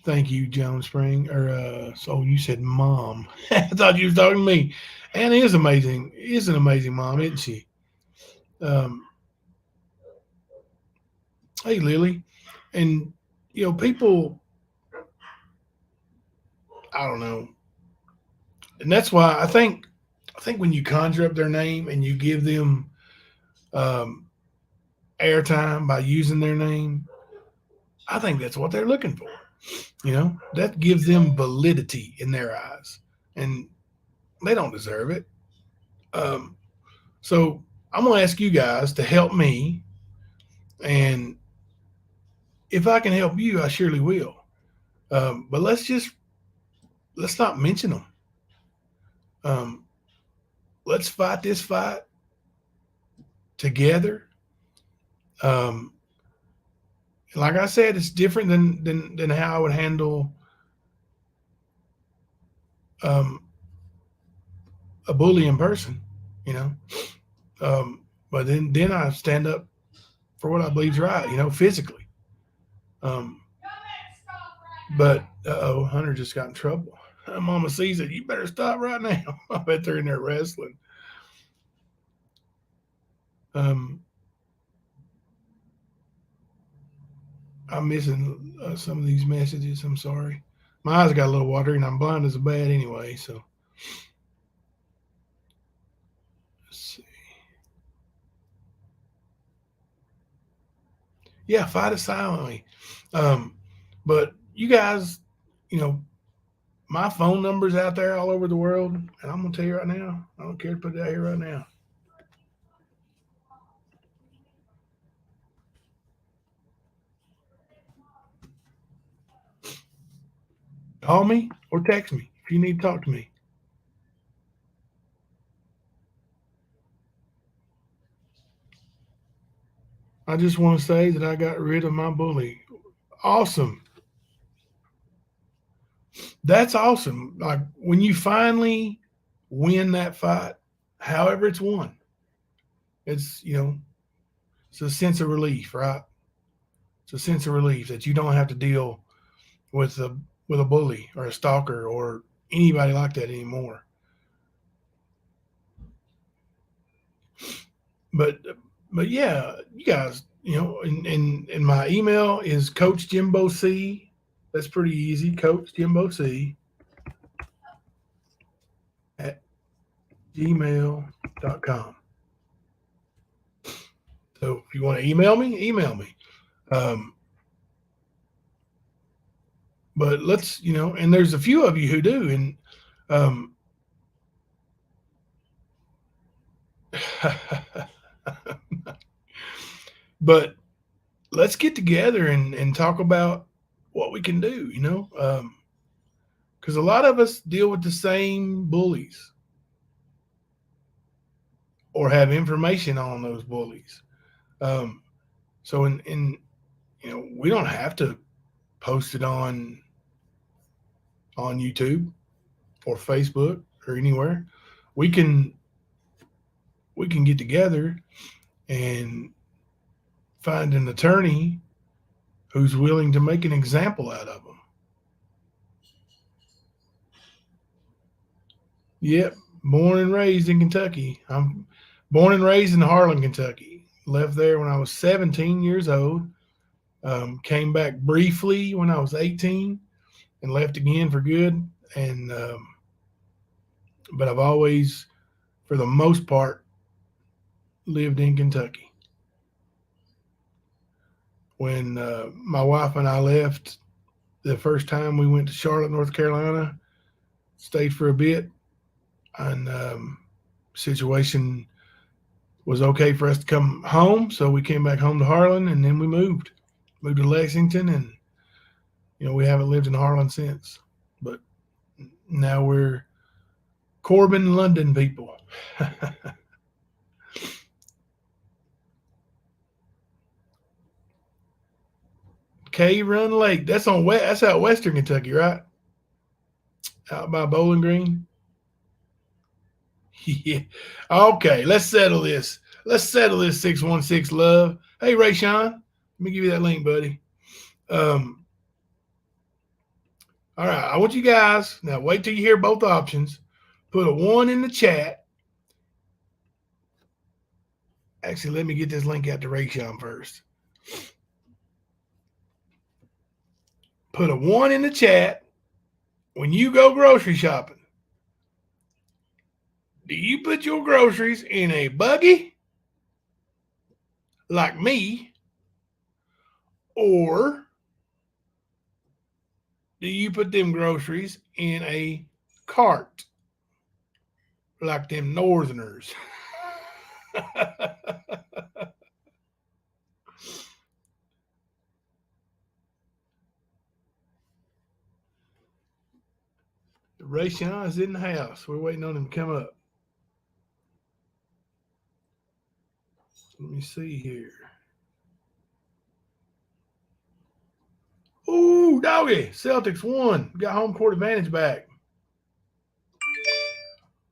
Thank you, Joan Spring. Or so you said mom. I thought you was talking to me. Anna is amazing. Is an amazing mom, isn't she? Um, hey, Lily, and people. I don't know, and that's why I think when you conjure up their name and you give them um, airtime by using their name, I think that's what they're looking for. That gives them validity in their eyes, and they don't deserve it. Um, so I'm gonna ask you guys to help me, and if I can help you, I surely will. But let's not mention them. Um, let's fight this fight together. Um, like I said, it's different than how I would handle um, a bully in person, you know. But then I stand up for what I believe is right, physically. Um, but Hunter just got in trouble. Mama sees it. You better stop right now. I bet they're in there wrestling. Um, I'm missing some of these messages. I'm sorry. My eyes got a little watery, and I'm blind as a bat anyway. So let's see. Yeah, fight it silently. Um, but you guys, you know, my phone number's out there all over the world, and I'm gonna tell you right now, I don't care to put it out here right now. Call me or text me if you need to talk to me. I just want to say that I got rid of my bully. Awesome. That's awesome. Like when you finally win that fight, however it's won, it's it's a sense of relief, right? It's a sense of relief that you don't have to deal with a bully or a stalker or anybody like that anymore. But but yeah, you guys, and my email is Coach Jimbo C. That's pretty easy, Coach Jimbo C at gmail.com. So if you want to email me, email me. Um, but let's, and there's a few of you who do, and um, but let's get together and talk about what we can do, because a lot of us deal with the same bullies or have information on those bullies. Um, so we don't have to post it on YouTube or Facebook or anywhere. We can we can get together and find an attorney who's willing to make an example out of them. Yep, born and raised in Kentucky. I'm born and raised in Harlan, Kentucky. Left there when I was 17 years old. Came back briefly when I was 18 and left again for good. And but I've always, for the most part, lived in Kentucky. When my wife and I left the first time, we went to Charlotte, North Carolina, stayed for a bit, and situation was okay for us to come home. So we came back home to Harlan, and then we moved to Lexington, and we haven't lived in Harlan since. But now we're Corbin, London people. Cave Run Lake. That's on west. That's out western Kentucky, right? Out by Bowling Green. Yeah. Okay, let's settle this. Let's settle this 616 love. Hey, Ray Sean, let me give you that link, buddy. Um, all right, I want you guys now. Wait till you hear both options. Put a one in the chat. Actually, let me get this link out to Ray Sean first. Put a one in the chat when you go grocery shopping. Do you put your groceries in a buggy like me, or do you put them groceries in a cart like them northerners? Ray Sean is in the house. We're waiting on him to come up. Let me see here. Ooh, doggy. Celtics won. Got home court advantage back.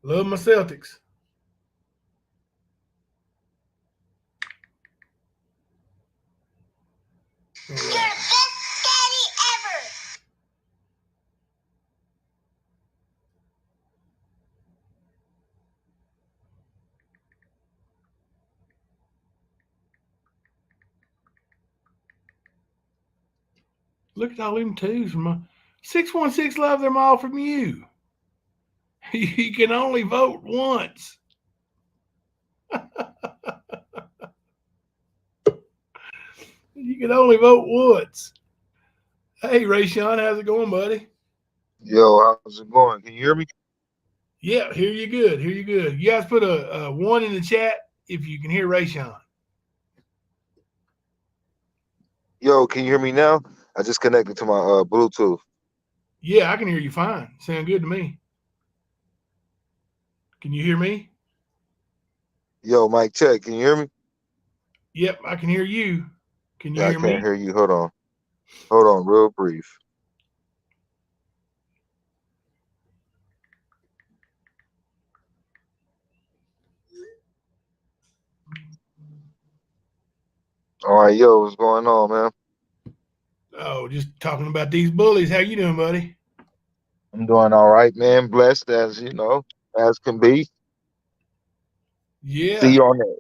Love my Celtics. You're the best daddy ever. Look at all them twos from 616 love them all from you. You can only vote once. You can only vote once. Hey, Rayshawn, how's it going, buddy? Yo, how's it going? Can you hear me? Yeah, hear you good. Hear you good. You guys put a one in the chat if you can hear Rayshawn. Yo, can you hear me now? I just connected to my Bluetooth. Yeah, I can hear you fine. Sound good to me. Can you hear me? Yo, mic check. Can you hear me? Yep, I can hear you. Can you Yeah, I hear can't me? hear you. Hold on. Hold on, real brief. All right, yo, what's going on, man? Oh, just talking about these bullies. How you doing, buddy? I'm doing all right, man. Blessed as as can be. Yeah,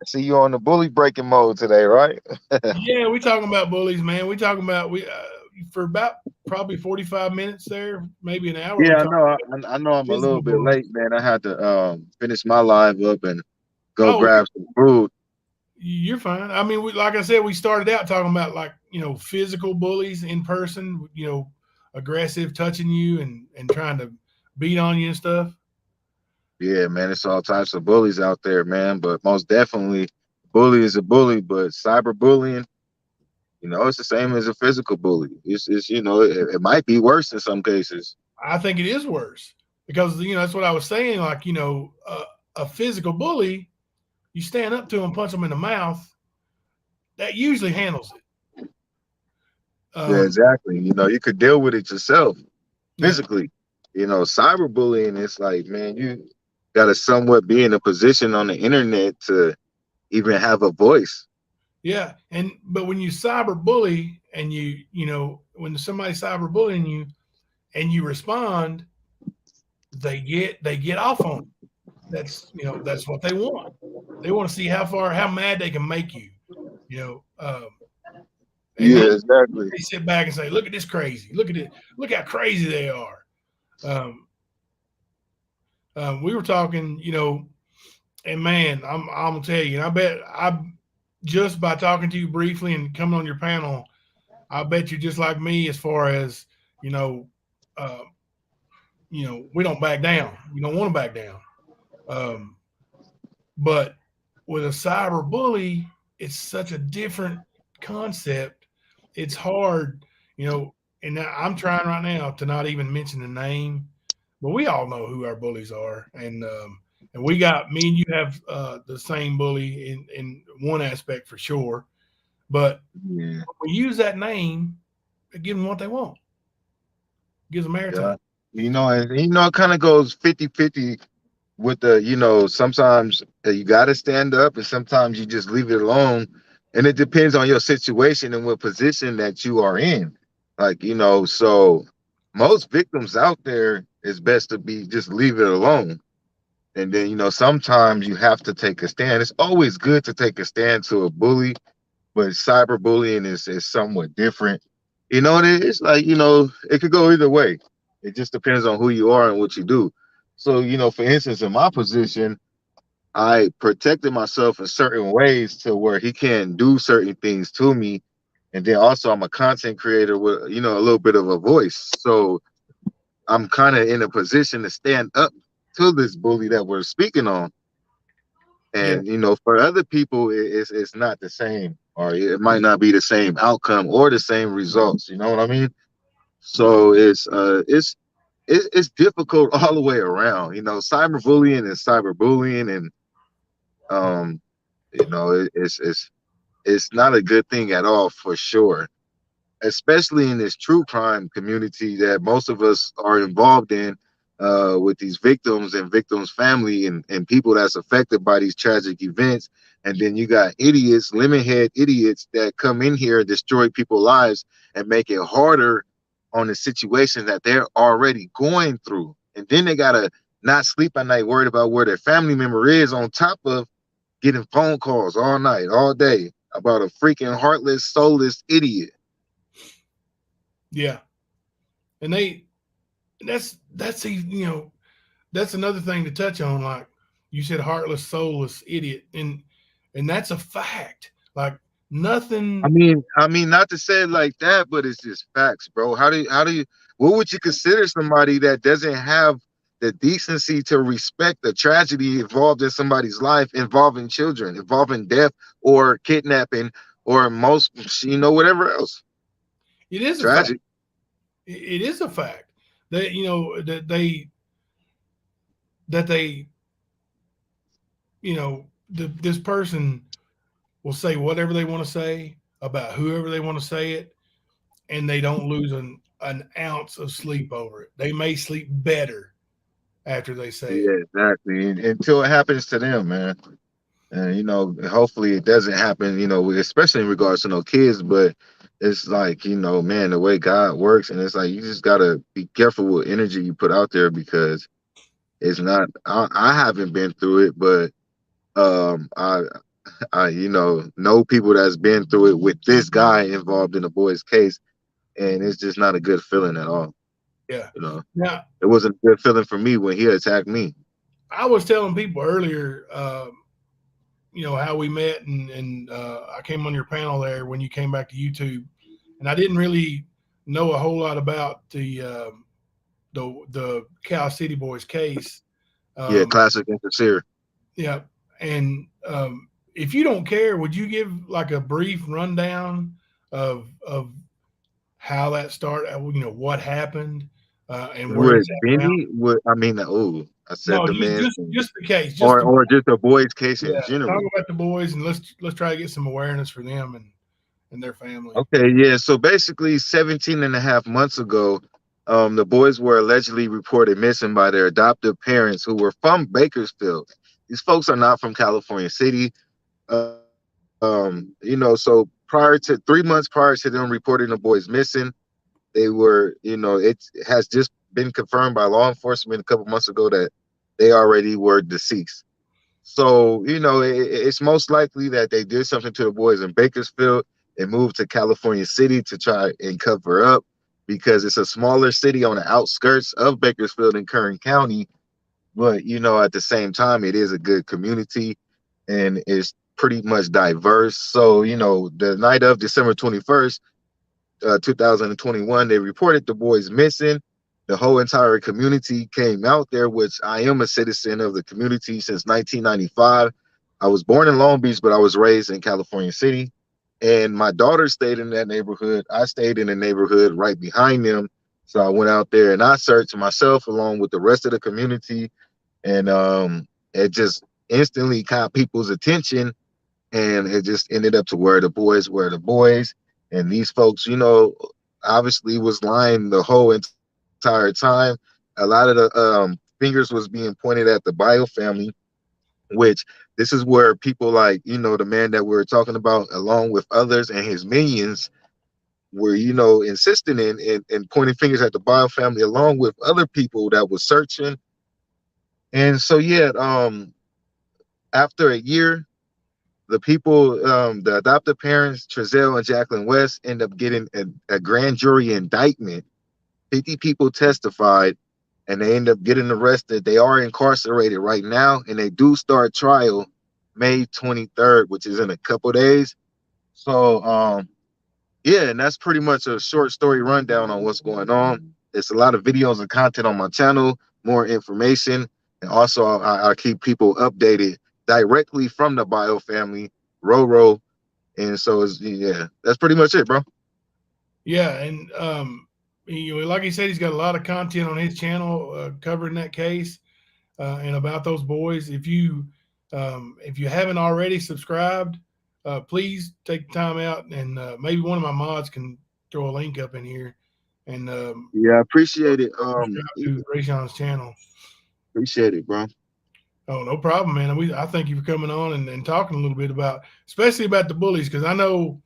See you on the bully breaking mode today, right? yeah. We talking about bullies, man. We talking about we for about probably 45 minutes there, maybe an hour. We Yeah, I talking know. about I know I'm a physical little bit bullies. late, man. I had to finish my live up and go Oh, grab some food. you're fine. I mean, like I said, we started out talking about like physical bullies in person. Aggressive, touching you and trying to beat on you and stuff. Yeah, man, it's all types of bullies out there, man. But most definitely, bully is a bully. But cyberbullying, it's the same as a physical bully. It's it might be worse in some cases. I think it is worse because that's what I was saying. Like a physical bully, you stand up to him, punch him in the mouth. That usually handles it. Yeah, Um, exactly. You could deal with it yourself yeah, physically. Cyberbullying, it's like, man, you got to somewhat be in a position on the internet to even have a voice. yeah. But when you cyber bully and when somebody's cyber bullying you and you respond, they get off on it. That's what they want. They want to see how mad they can make you. You know, and then Yeah, exactly. they sit back and say, "Look at this crazy. Look at it. Look how crazy they are." Um, we were talking, and man, I'm gonna tell you, and I bet I just by talking to you briefly and coming on your panel, I bet you're just like me as far as you know, uh, we don't back down. We don't want to back down. Um, but with a cyber bully, it's such a different concept. It's hard, and I'm trying right now to not even mention the name, but we all know who our bullies are, and we got me and you have the same bully in one aspect for sure. But Yeah, when we use that name, it gives them what they want. It gives them yeah. airtime. It kind of goes 50-50 with sometimes you got to stand up and sometimes you just leave it alone, and it depends on your situation and what position that you are in, like so most victims out there, it's best to be just leave it alone. And then sometimes you have to take a stand. It's always good to take a stand to a bully, but cyberbullying is somewhat different. And it's like, it could go either way. It just depends on who you are and what you do. So for instance, in my position, I protected myself in certain ways to where he can't do certain things to me. And then also I'm a content creator with, a little bit of a voice. So I'm kind of in a position to stand up to this bully that we're speaking on. Yeah, And for other people, it's not the same, or it might not be the same outcome or the same results. You know what I mean? So it's difficult all the way around. Cyberbullying is cyberbullying, and um, it's not a good thing at all for sure, especially in this true crime community that most of us are involved in, with these victims and victims' family and people that's affected by these tragic events. And then you got idiots, lemon head idiots that come in here and destroy people's lives and make it harder on the situation that they're already going through. And then they gotta not sleep at night worried about where their family member is, on top of getting phone calls all night, all day about a freaking heartless, soulless idiot. yeah. And that's that's another thing to touch on. Like you said, heartless, soulless idiot, and that's a fact. Like nothing. Not to say it like that, but it's just facts, bro. What would you consider somebody that doesn't have the decency to respect the tragedy involved in somebody's life, involving children, involving death or kidnapping or most, whatever else? It is a fact. Tragic. It is a fact that they this person will say whatever they want to say about whoever they want to say it, and they don't lose an ounce of sleep over it. They may sleep better after they say it. Yeah, exactly. Until it happens to them, man. And hopefully it doesn't happen, especially in regards to no kids, but it's like, man, the way God works, and it's like you just gotta be careful with energy you put out there, because it's not I haven't been through it, but I know people that's been through it with this guy involved in the boy's case, and it's just not a good feeling at all. Yeah. You know, Now, it wasn't a good feeling for me when he attacked me. I was telling people earlier, how we met, and I came on your panel there when you came back to YouTube, and I didn't really know a whole lot about the Cal City Boys case. Yeah, Um, classic interfere. yeah, and if you don't care, would you give like a brief rundown of how that started? What happened, and where With it's at now? Benny, I said No, the just man's just name. just the case, just or the or just the boys' case yeah. in Talk general. about the boys, and let's try to get some awareness for them and their family. Okay, yeah. So basically, 17 and a half months ago, the boys were allegedly reported missing by their adoptive parents, who were from Bakersfield. These folks are not from California City. So prior to 3 months prior to them reporting the boys missing, they were, it has just been confirmed by law enforcement a couple months ago that they already were deceased. So, it's most likely that they did something to the boys in Bakersfield and moved to California City to try and cover up, because it's a smaller city on the outskirts of Bakersfield in Kern County. But, at the same time, it is a good community and it's pretty much diverse. So, the night of December 21st, 2021, they reported the boys missing. The whole entire community came out there, which I am a citizen of the community since 1995. I was born in Long Beach, but I was raised in California City. And my daughter stayed in that neighborhood. I stayed in the neighborhood right behind them. So I went out there and I searched myself along with the rest of the community. And it just instantly caught people's attention, and it just ended up to where the boys were the boys. And these folks, obviously was lying the whole entire time. A lot of the fingers was being pointed at the Bio family, which this is where people like, the man that we are talking about, along with others and his minions, were, insisting and pointing fingers at the Bio family, along with other people that was searching. And so, yeah, after a year, the adoptive parents, Trezell and Jacqueline West, end up getting a grand jury indictment. 50 people testified, and they end up getting arrested. They are incarcerated right now, and they do start trial May 23rd, which is in a couple days. So, yeah, and that's pretty much a short story rundown on what's going on. There's a lot of videos and content on my channel, more information, and also I keep people updated directly from the Bio family, Roro. And so yeah, that's pretty much it, bro. Yeah, and like he said, he's got a lot of content on his channel covering that case and about those boys. If you haven't already subscribed, please take the time out, and maybe one of my mods can throw a link up in here and Yeah, I appreciate it. subscribe to Rayshon's channel. Appreciate it, bro. Oh, no problem, man. I thank you for coming on and talking a little bit about, especially about the bullies, because I know,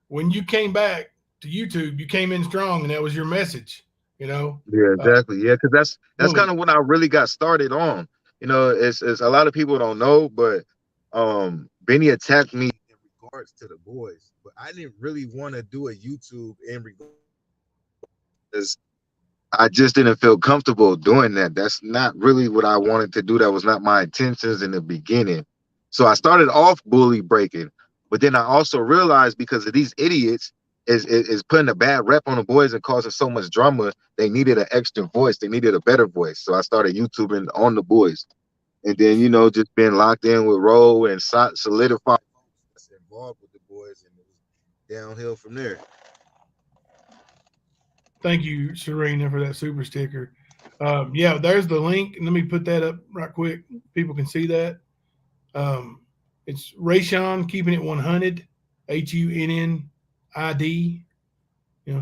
when you came back to YouTube, you came in strong, and that was your message. Yeah, Uh, exactly. Yeah, because that's bully. kind of when I really got started on. It's a lot of people don't know, but Benny attacked me in regards to the boys, but I didn't really want to do a YouTube in regards, because I just didn't feel comfortable doing that. That's not really what I wanted to do. That was not my intentions in the beginning. So I started off bully breaking, but then I also realized because of these idiots is putting a bad rep on the boys and causing so much drama, they needed an extra voice. They needed a better voice. So I started YouTubing on the boys. And then, just being locked in with Roll and solidified that's involved with the boys, and it was downhill from there. Thank you, Serena, for that super sticker. Yeah, there's the link. Let me put that up right quick. People can see that. Um, it's Rayshawn keeping it 100, HUNNID.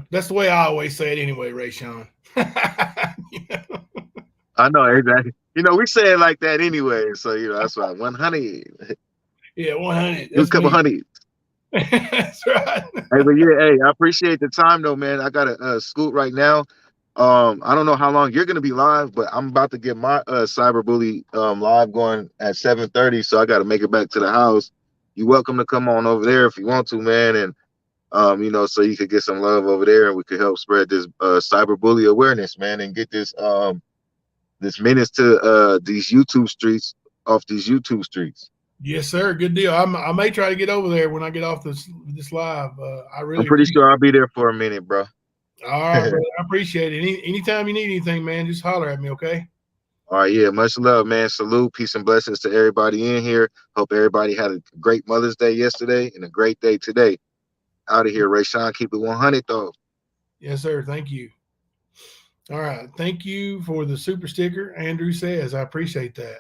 That's the way I always say it anyway, Rayshawn. I know exactly. We say it like that anyway. So that's why 100, Yeah, 100. do a That's couple me. hundred. That's right. Hey, but yeah, hey, I appreciate the time though, man. I got to scoot right now. I don't know how long you're gonna be live, but I'm about to get my cyberbully live going at 7:30, so I got to make it back to the house. You're welcome to come on over there if you want to, man, and so you could get some love over there, and we could help spread this cyberbully awareness, man, and get this menace to these YouTube streets off these YouTube streets. Yes, sir. Good deal. I may try to get over there when I get off this live. I I'm really pretty appreciate sure I'll be there for a minute, bro. it. All right, brother. I appreciate it. Anytime you need anything, man, just holler at me, okay? All right, yeah, much love, man. Salute, peace and blessings to everybody in here. Hope everybody had a great Mother's Day yesterday and a great day today. Out of here, Rayshawn. Keep it 100, though. Yes, sir. Thank you. All right. Thank you for the super sticker. Andrew says, I appreciate that.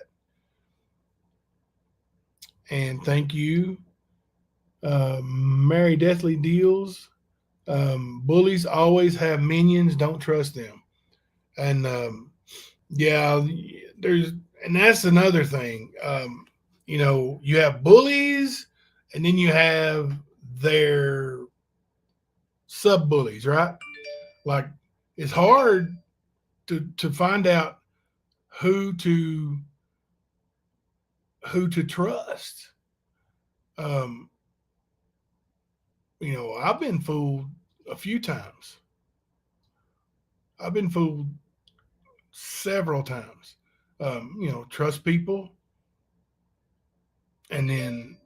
And thank you, Mary Deathly Deals. Bullies always have minions. Don't trust them. And yeah, and that's another thing. You have bullies, and then you have their sub bullies, right? Like it's hard to find out who to who to trust. Um, I've been fooled a few times. I've been fooled several times. Trust people, and then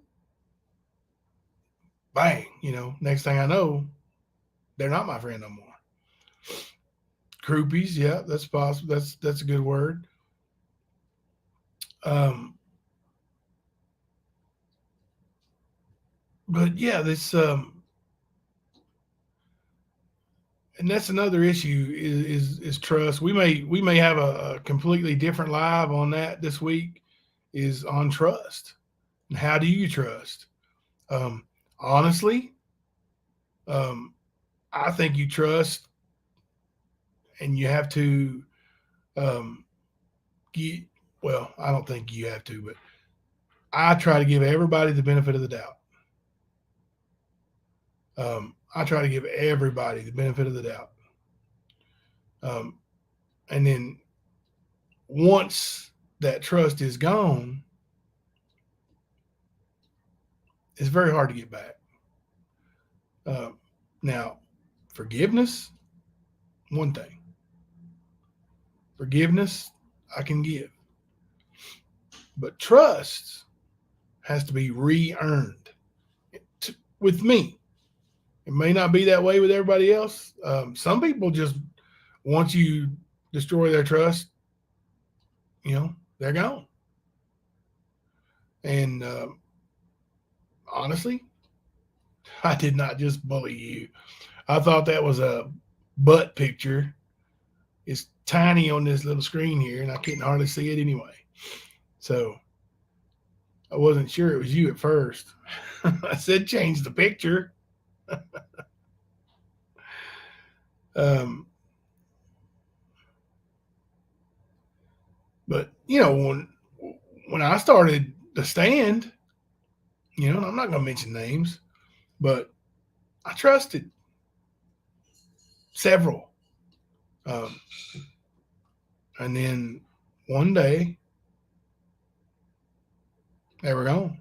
bang, next thing I know, they're not my friend no more. Groupies, yeah, that's possible. That's a good word. Um, but yeah, this and that's another issue is trust. We may have a completely different live on that this week. Is on trust and how do you trust? Honestly, um, I think you trust, and you have to. Um, get, well, I don't think you have to, but I try to give everybody the benefit of the doubt. I try to give everybody the benefit of the doubt. Um, and then once that trust is gone, it's very hard to get back. Uh, Now, forgiveness, one thing. Forgiveness, I can give. But trust has to be re earned with me. It may not be that way with everybody else. Some people just, once you destroy their trust, they're gone. And honestly, I did not just bully you. I thought that was a butt picture. It's tiny on this little screen here, and I couldn't hardly see it anyway. So I wasn't sure it was you at first. I said change the picture. um, but when I started the stand, I'm not going to mention names, but I trusted several. Um, and then one day they were gone.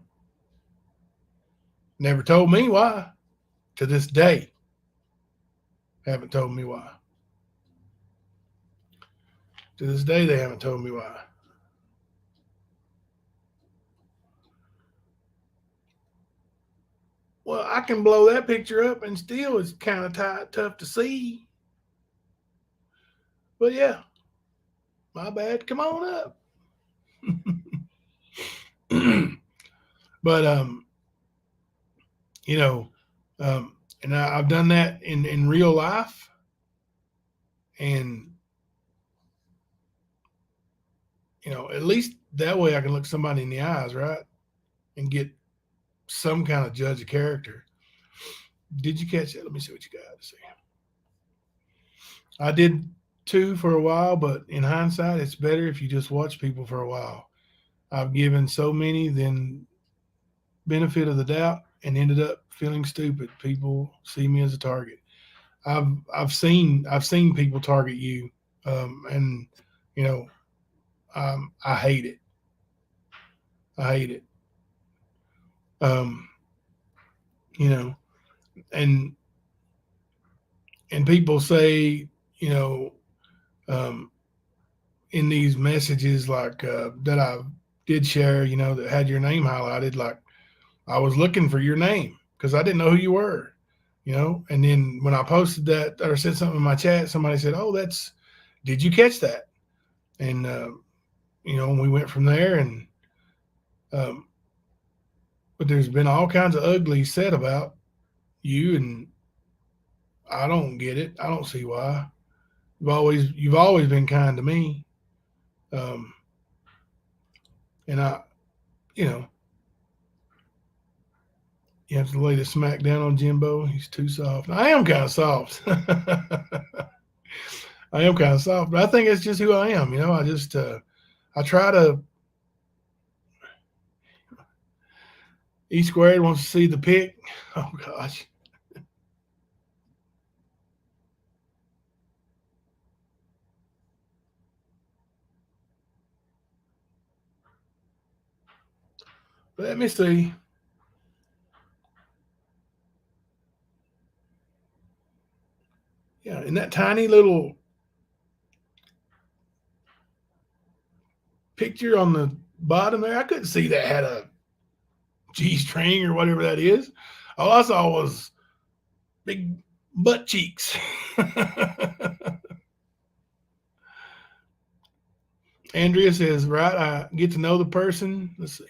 Never told me why. To this day, haven't told me why. To this day, they haven't told me why. Well, I can blow that picture up and still it's kind of tough to see. But yeah, my bad. Come on up. But you know, and I've done that in real life, and at least that way I can look somebody in the eyes, right, and get some kind of judge of character. Did you catch it? Let me see what you got to see. I did too for a while, but in hindsight, it's better if you just watch people for a while. I've given so many then benefit of the doubt and ended up feeling stupid. People see me as a target. I've seen people target you, and you know I hate it. I hate it. Um, you know, and people say, you know, um, in these messages like that I did share, that had your name highlighted, like I was looking for your name because I didn't know who you were, And then when I posted that or said something in my chat, somebody said, "Oh, did you catch that?" And we went from there, and um, but there's been all kinds of ugly said about you, and I don't get it. I don't see why. You've always been kind to me, um, and you know, you have to lay the smack down on Jimbo. He's too soft. I am kind of soft. I am kind of soft, but I think it's just who I am. I just I try to. E squared wants to see the pic. Oh gosh. Let me see. Yeah, in that tiny little picture on the bottom there, I couldn't see that had a G string or whatever that is. All I saw was big butt cheeks. Andrea says, right, I get to know the person. Let's see.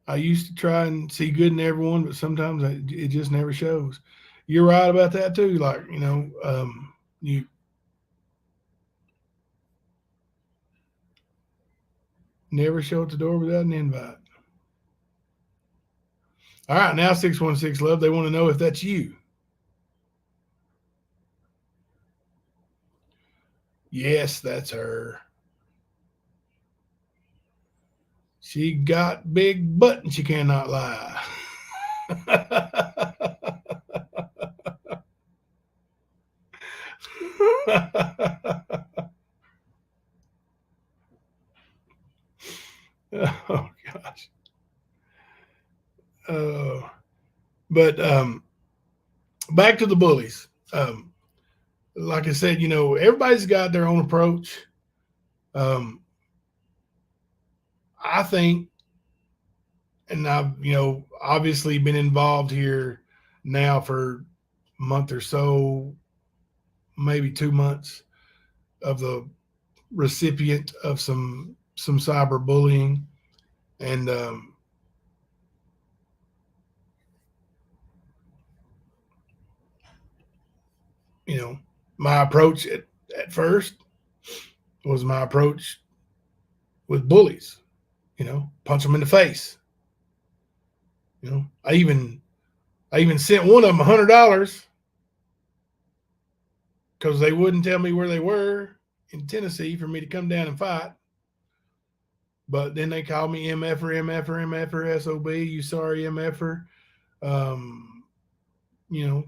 I used to try and see good in everyone, but sometimes it just never shows. You're right about that too. Like, you never show at the door without an invite. All right, now 616 Love, they want to know if that's you. Yes, that's her. She got big butt and she cannot lie. Oh gosh. But back to the bullies. Like I said, everybody's got their own approach. I think, and I've, obviously been involved here now for a month or so, maybe 2 months of the recipient of some cyberbullying, and my approach at first was my approach with bullies. Punch them in the face. I even sent one of them $100 because they wouldn't tell me where they were in Tennessee for me to come down and fight. But then they called me MFer, MFer, MFer, SOB, you sorry MFer.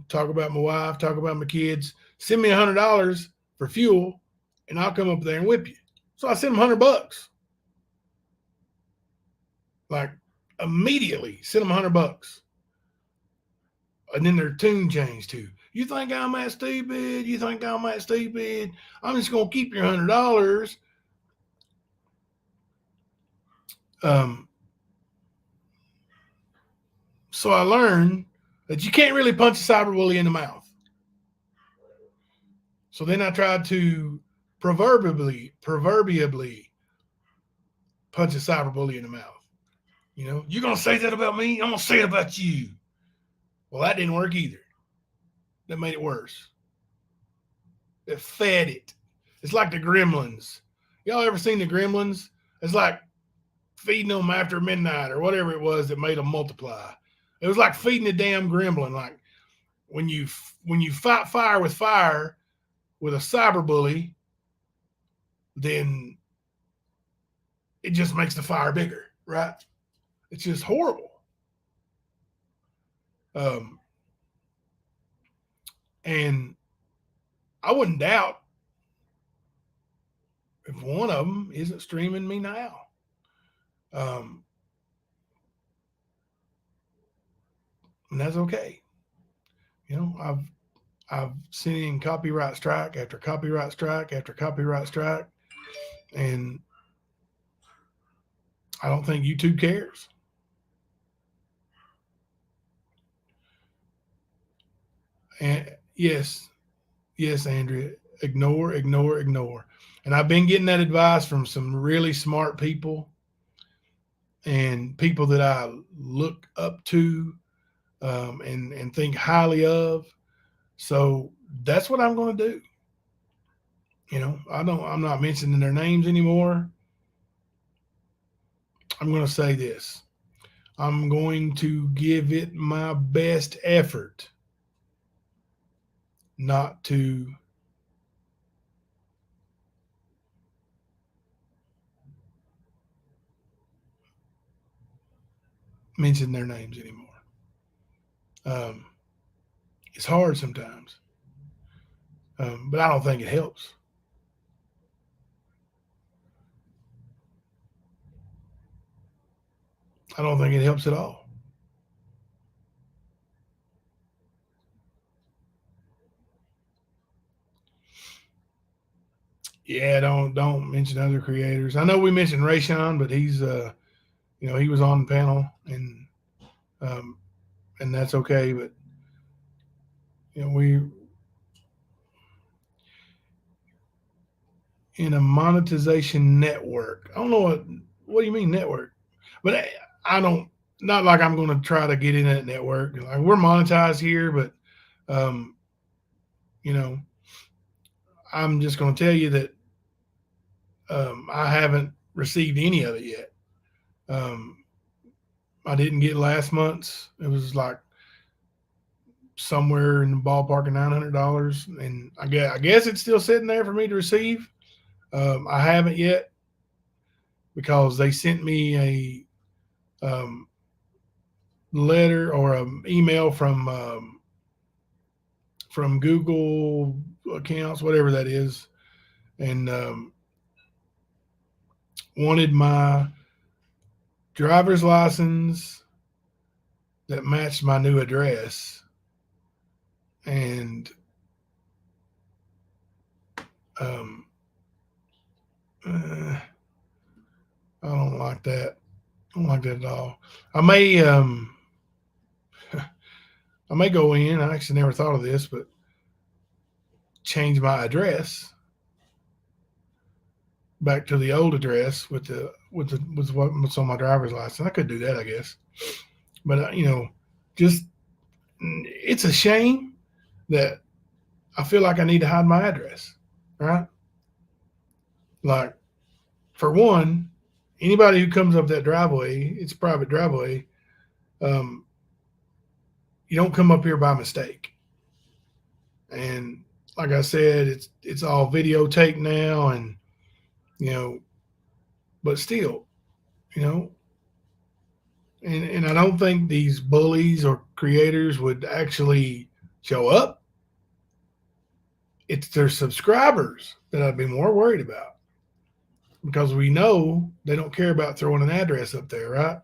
Talk about my wife, talk about my kids. Send me $100 for fuel, and I'll come up there and whip you. So I sent them $100. Like immediately, sent them $100. And then their tune changed to, You think I'm that stupid? You think I'm that stupid? I'm just gonna keep your $100. Um, so I learned that you can't really punch a cyberbully in the mouth. So then I tried to proverbially punch a cyberbully in the mouth. You know, you're gonna say that about me? I'm gonna say it about you. Well, that didn't work either. That made it worse. It fed it. It's like the gremlins. Y'all ever seen the gremlins? It's like feeding them after midnight or whatever it was that made them multiply. It was like feeding a damn gremlin. Like when you fight fire with a cyberbully, then it just makes the fire bigger, right? It's just horrible. And I wouldn't doubt if one of them isn't streaming me now. And that's okay. You know, I've sent in copyright strike after copyright strike after copyright strike, and I don't think YouTube cares. And yes, Andrea, ignore. And I've been getting that advice from some really smart people and people that I look up to and think highly of. So that's what I'm going to do. You know, I'm not mentioning their names anymore. I'm going to say this. I'm going to give it my best effort not to mention their names anymore. It's hard sometimes, but I don't think it helps. I don't think it helps at all. Yeah, don't mention other creators. I know we mentioned Rayshawn, but he's he was on the panel and that's okay. But we in a monetization network. I don't know what do you mean network, but I don't. Not like I'm going to try to get in that network. Like we're monetized here, but I'm just going to tell you that I haven't received any of it yet. I didn't get last month's. It was like somewhere in the ballpark of $900, and I guess it's still sitting there for me to receive. I haven't yet because they sent me a letter or an email from Google accounts, whatever that is, and wanted my driver's license that matched my new address, and I don't like that. I don't like that at all. I may go in. I actually never thought of this, but change my address back to the old address with what's on my driver's license. I could do that, I guess. But just it's a shame that I feel like I need to hide my address, right? Like, for one, anybody who comes up that driveway, it's a private driveway. You don't come up here by mistake. And like I said, it's all videotaped now, and but still, and I don't think these bullies or creators would actually show up. It's their subscribers that I'd be more worried about, because we know they don't care about throwing an address up there, right?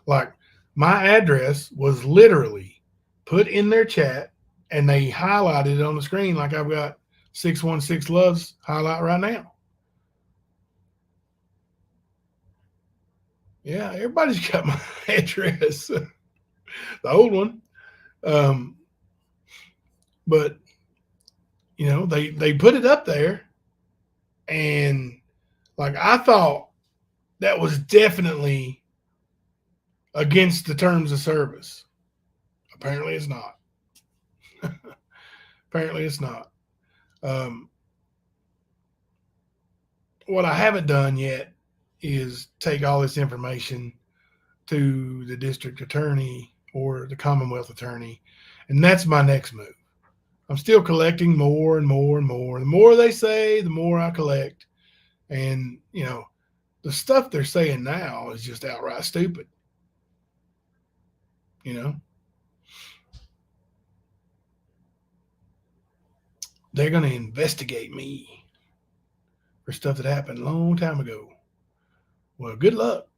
Like, my address was literally put in their chat and they highlighted it on the screen like I've got 616 Loves highlight right now. Yeah, everybody's got my address, the old one. But they put it up there, and like I thought that was definitely against the terms of service. Apparently, it's not. Apparently, it's not. What I haven't done yet is take all this information to the district attorney or the Commonwealth attorney, and that's my next move. I'm still collecting more and more and more. The more they say, the more I collect. And, the stuff they're saying now is just outright stupid. They're going to investigate me for stuff that happened a long time ago. Well, good luck.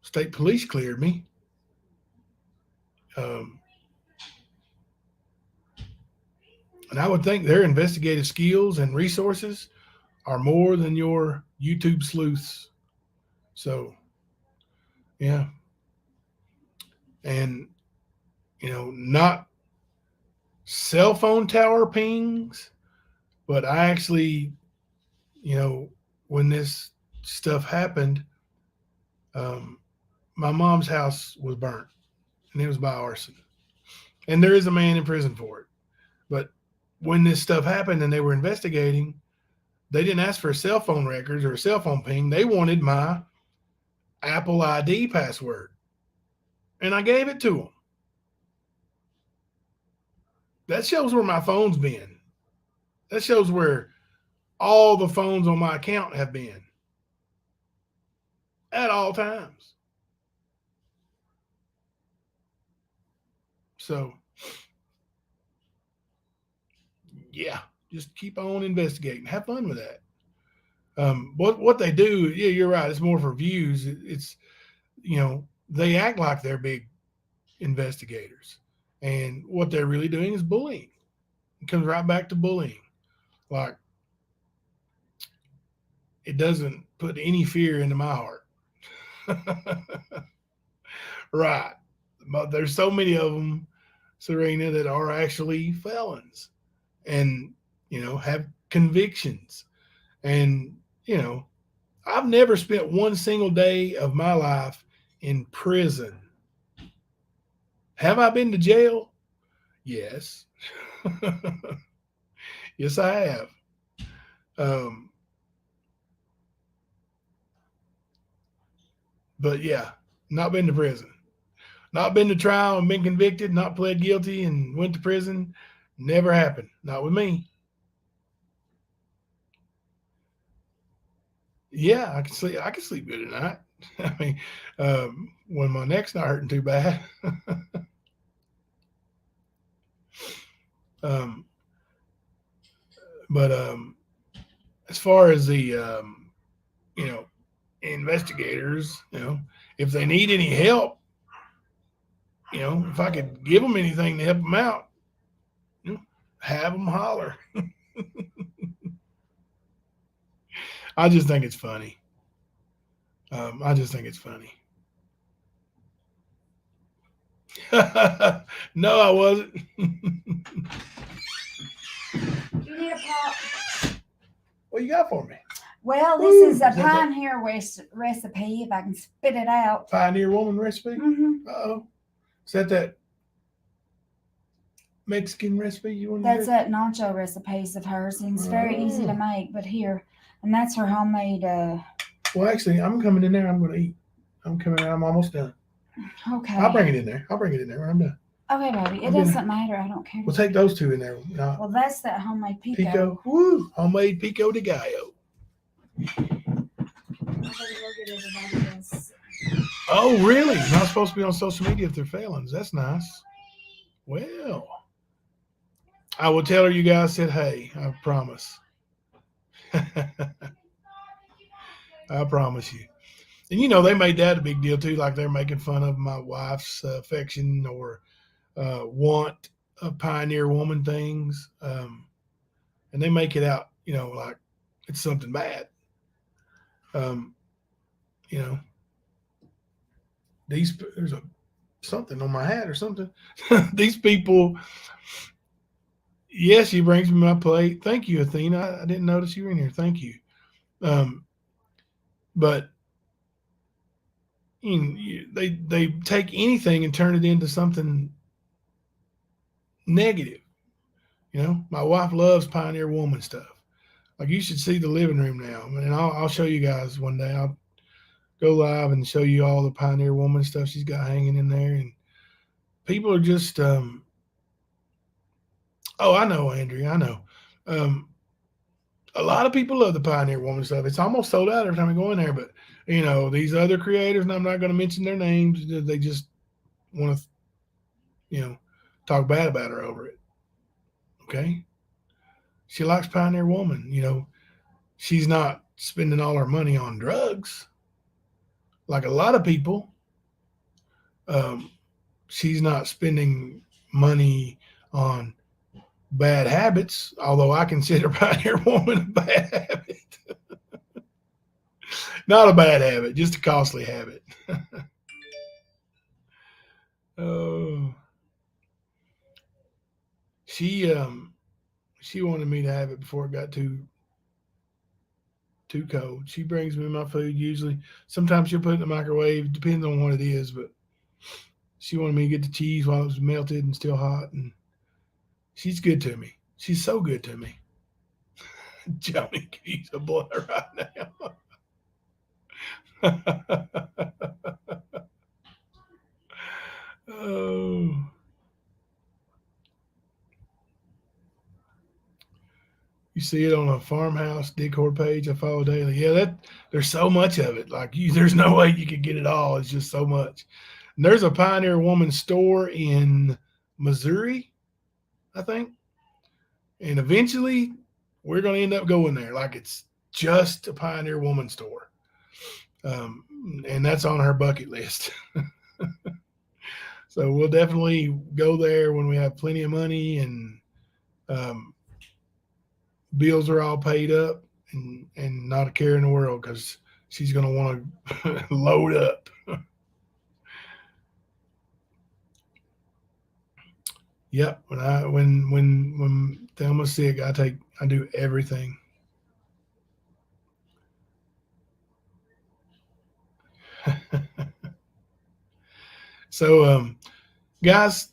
State police cleared me. And I would think their investigative skills and resources are more than your YouTube sleuths. So, yeah. And, not cell phone tower pings, but I actually, when this stuff happened, my mom's house was burnt, and it was by arson. And there is a man in prison for it. But when this stuff happened and they were investigating, they didn't ask for cell phone records or a cell phone ping. They wanted my Apple ID password. And I gave it to them. That shows where my phone's been. That shows where all the phones on my account have been at all times. So, yeah, just keep on investigating. Have fun with that. What they do, yeah, you're right. It's more for views. It's, they act like they're big investigators. And what they're really doing is bullying. It comes right back to bullying. Like, it doesn't put any fear into my heart. Right. But there's so many of them, Serena, that are actually felons and, have convictions. And, I've never spent one single day of my life in prison. Have I been to jail? Yes. Yes, I have. But yeah, not been to prison. Not been to trial and been convicted, not pled guilty and went to prison. Never happened. Not with me. Yeah, I can sleep good at night. I mean, when my neck's not hurting too bad. But as far as the investigators, if they need any help, if I could give them anything to help them out, have them holler. I just think it's funny. I just think it's funny. No, I wasn't. Do you need a pop? What you got for me? Well, this is a Pioneer recipe, if I can spit it out. Pioneer woman recipe? Mm-hmm. Uh-oh. Is that Mexican recipe you want to That's that nacho recipes of hers, and it's very easy to make. But here, and that's her homemade. Well, actually, I'm coming in there. I'm going to eat. I'm almost done. Okay. I'll bring it in there. when I'm done. Okay, baby. It doesn't matter. I don't care. We'll take those two in there. Well, that's that homemade pico. Pico. Woo! Homemade pico de gallo. Oh, really? Not supposed to be on social media if they're felons. That's nice. Well, I will tell her you guys said hey. I promise. I promise you. And they made that a big deal too. Like they're making fun of my wife's affection or want pioneer woman things, and they make it out, like it's something bad. Um, you know, there's something on my hat or something. These people, yes, she brings me my plate. Thank you, Athena. I didn't notice you were in here. Thank you. But they take anything and turn it into something negative. My wife loves Pioneer Woman stuff. Like, you should see the living room now, and I'll show you guys one day. I'll go live and show you all the Pioneer Woman stuff she's got hanging in there, and people are just. Oh, I know, Andrea. I know. A lot of people love the Pioneer Woman stuff. It's almost sold out every time I go in there. But these other creators, and I'm not going to mention their names. They just want to, talk bad about her over it. Okay. She likes Pioneer Woman. She's not spending all her money on drugs like a lot of people. She's not spending money on bad habits, although I consider Pioneer Woman a bad habit. Not a bad habit, just a costly habit. Oh, she wanted me to have it before it got too cold. She brings me my food usually. Sometimes she'll put it in the microwave, depends on what it is, but she wanted me to get the cheese while it was melted and still hot, and she's good to me. She's so good to me. Johnny Key's a boy right now. Oh. You see it on a farmhouse decor page I follow daily. Yeah, there's so much of it. Like, there's no way you could get it all. It's just so much. And there's a Pioneer Woman store in Missouri, I think. And eventually we're going to end up going there. Like, it's just a Pioneer Woman store. And that's on her bucket list. So we'll definitely go there when we have plenty of money and bills are all paid up and not a care in the world, because she's going to want to load up. Yep. When Thelma's sick, I do everything. So, guys,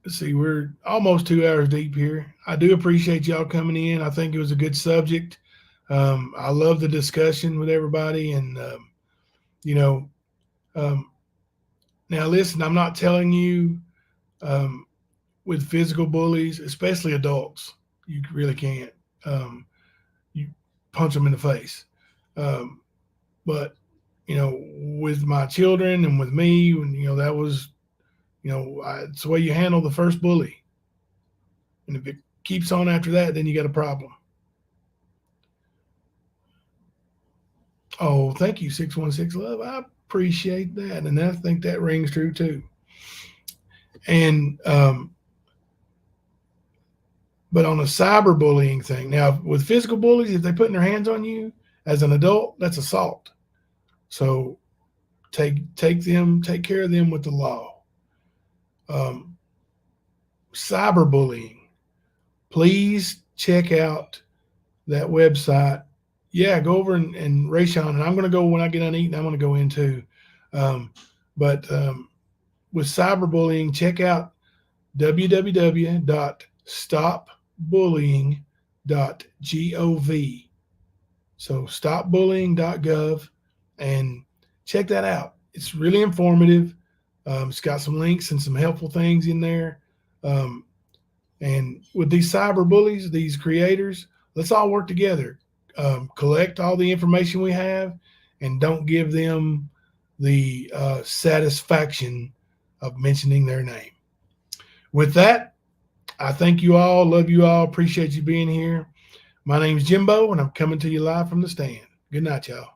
let's see, we're almost 2 hours deep here. I do appreciate y'all coming in. I think it was a good subject. I love the discussion with everybody. And, now listen, I'm not telling you with physical bullies, especially adults, you really can't. You punch them in the face. But, with my children and with me, that was, it's the way you handle the first bully. And if it keeps on after that, then you got a problem. Oh, thank you, 616 Love. I appreciate that. And I think that rings true too. And, but on a cyberbullying thing, now with physical bullies, if they're putting their hands on you as an adult, that's assault. So take care of them with the law. Cyberbullying, please check out that website. Yeah, go over and Rayshon, and I'm going to go when I get done eating. I'm going to go in too. But with cyberbullying, check out www.stopbullying.gov. So stopbullying.gov, and check that out. It's really informative. It's got some links and some helpful things in there. And with these cyber bullies, these creators, let's all work together. Collect all the information we have, and don't give them the satisfaction of mentioning their name. With that, I thank you all, love you all, appreciate you being here. My name's Jimbo, and I'm coming to you live from the stand. Good night, y'all.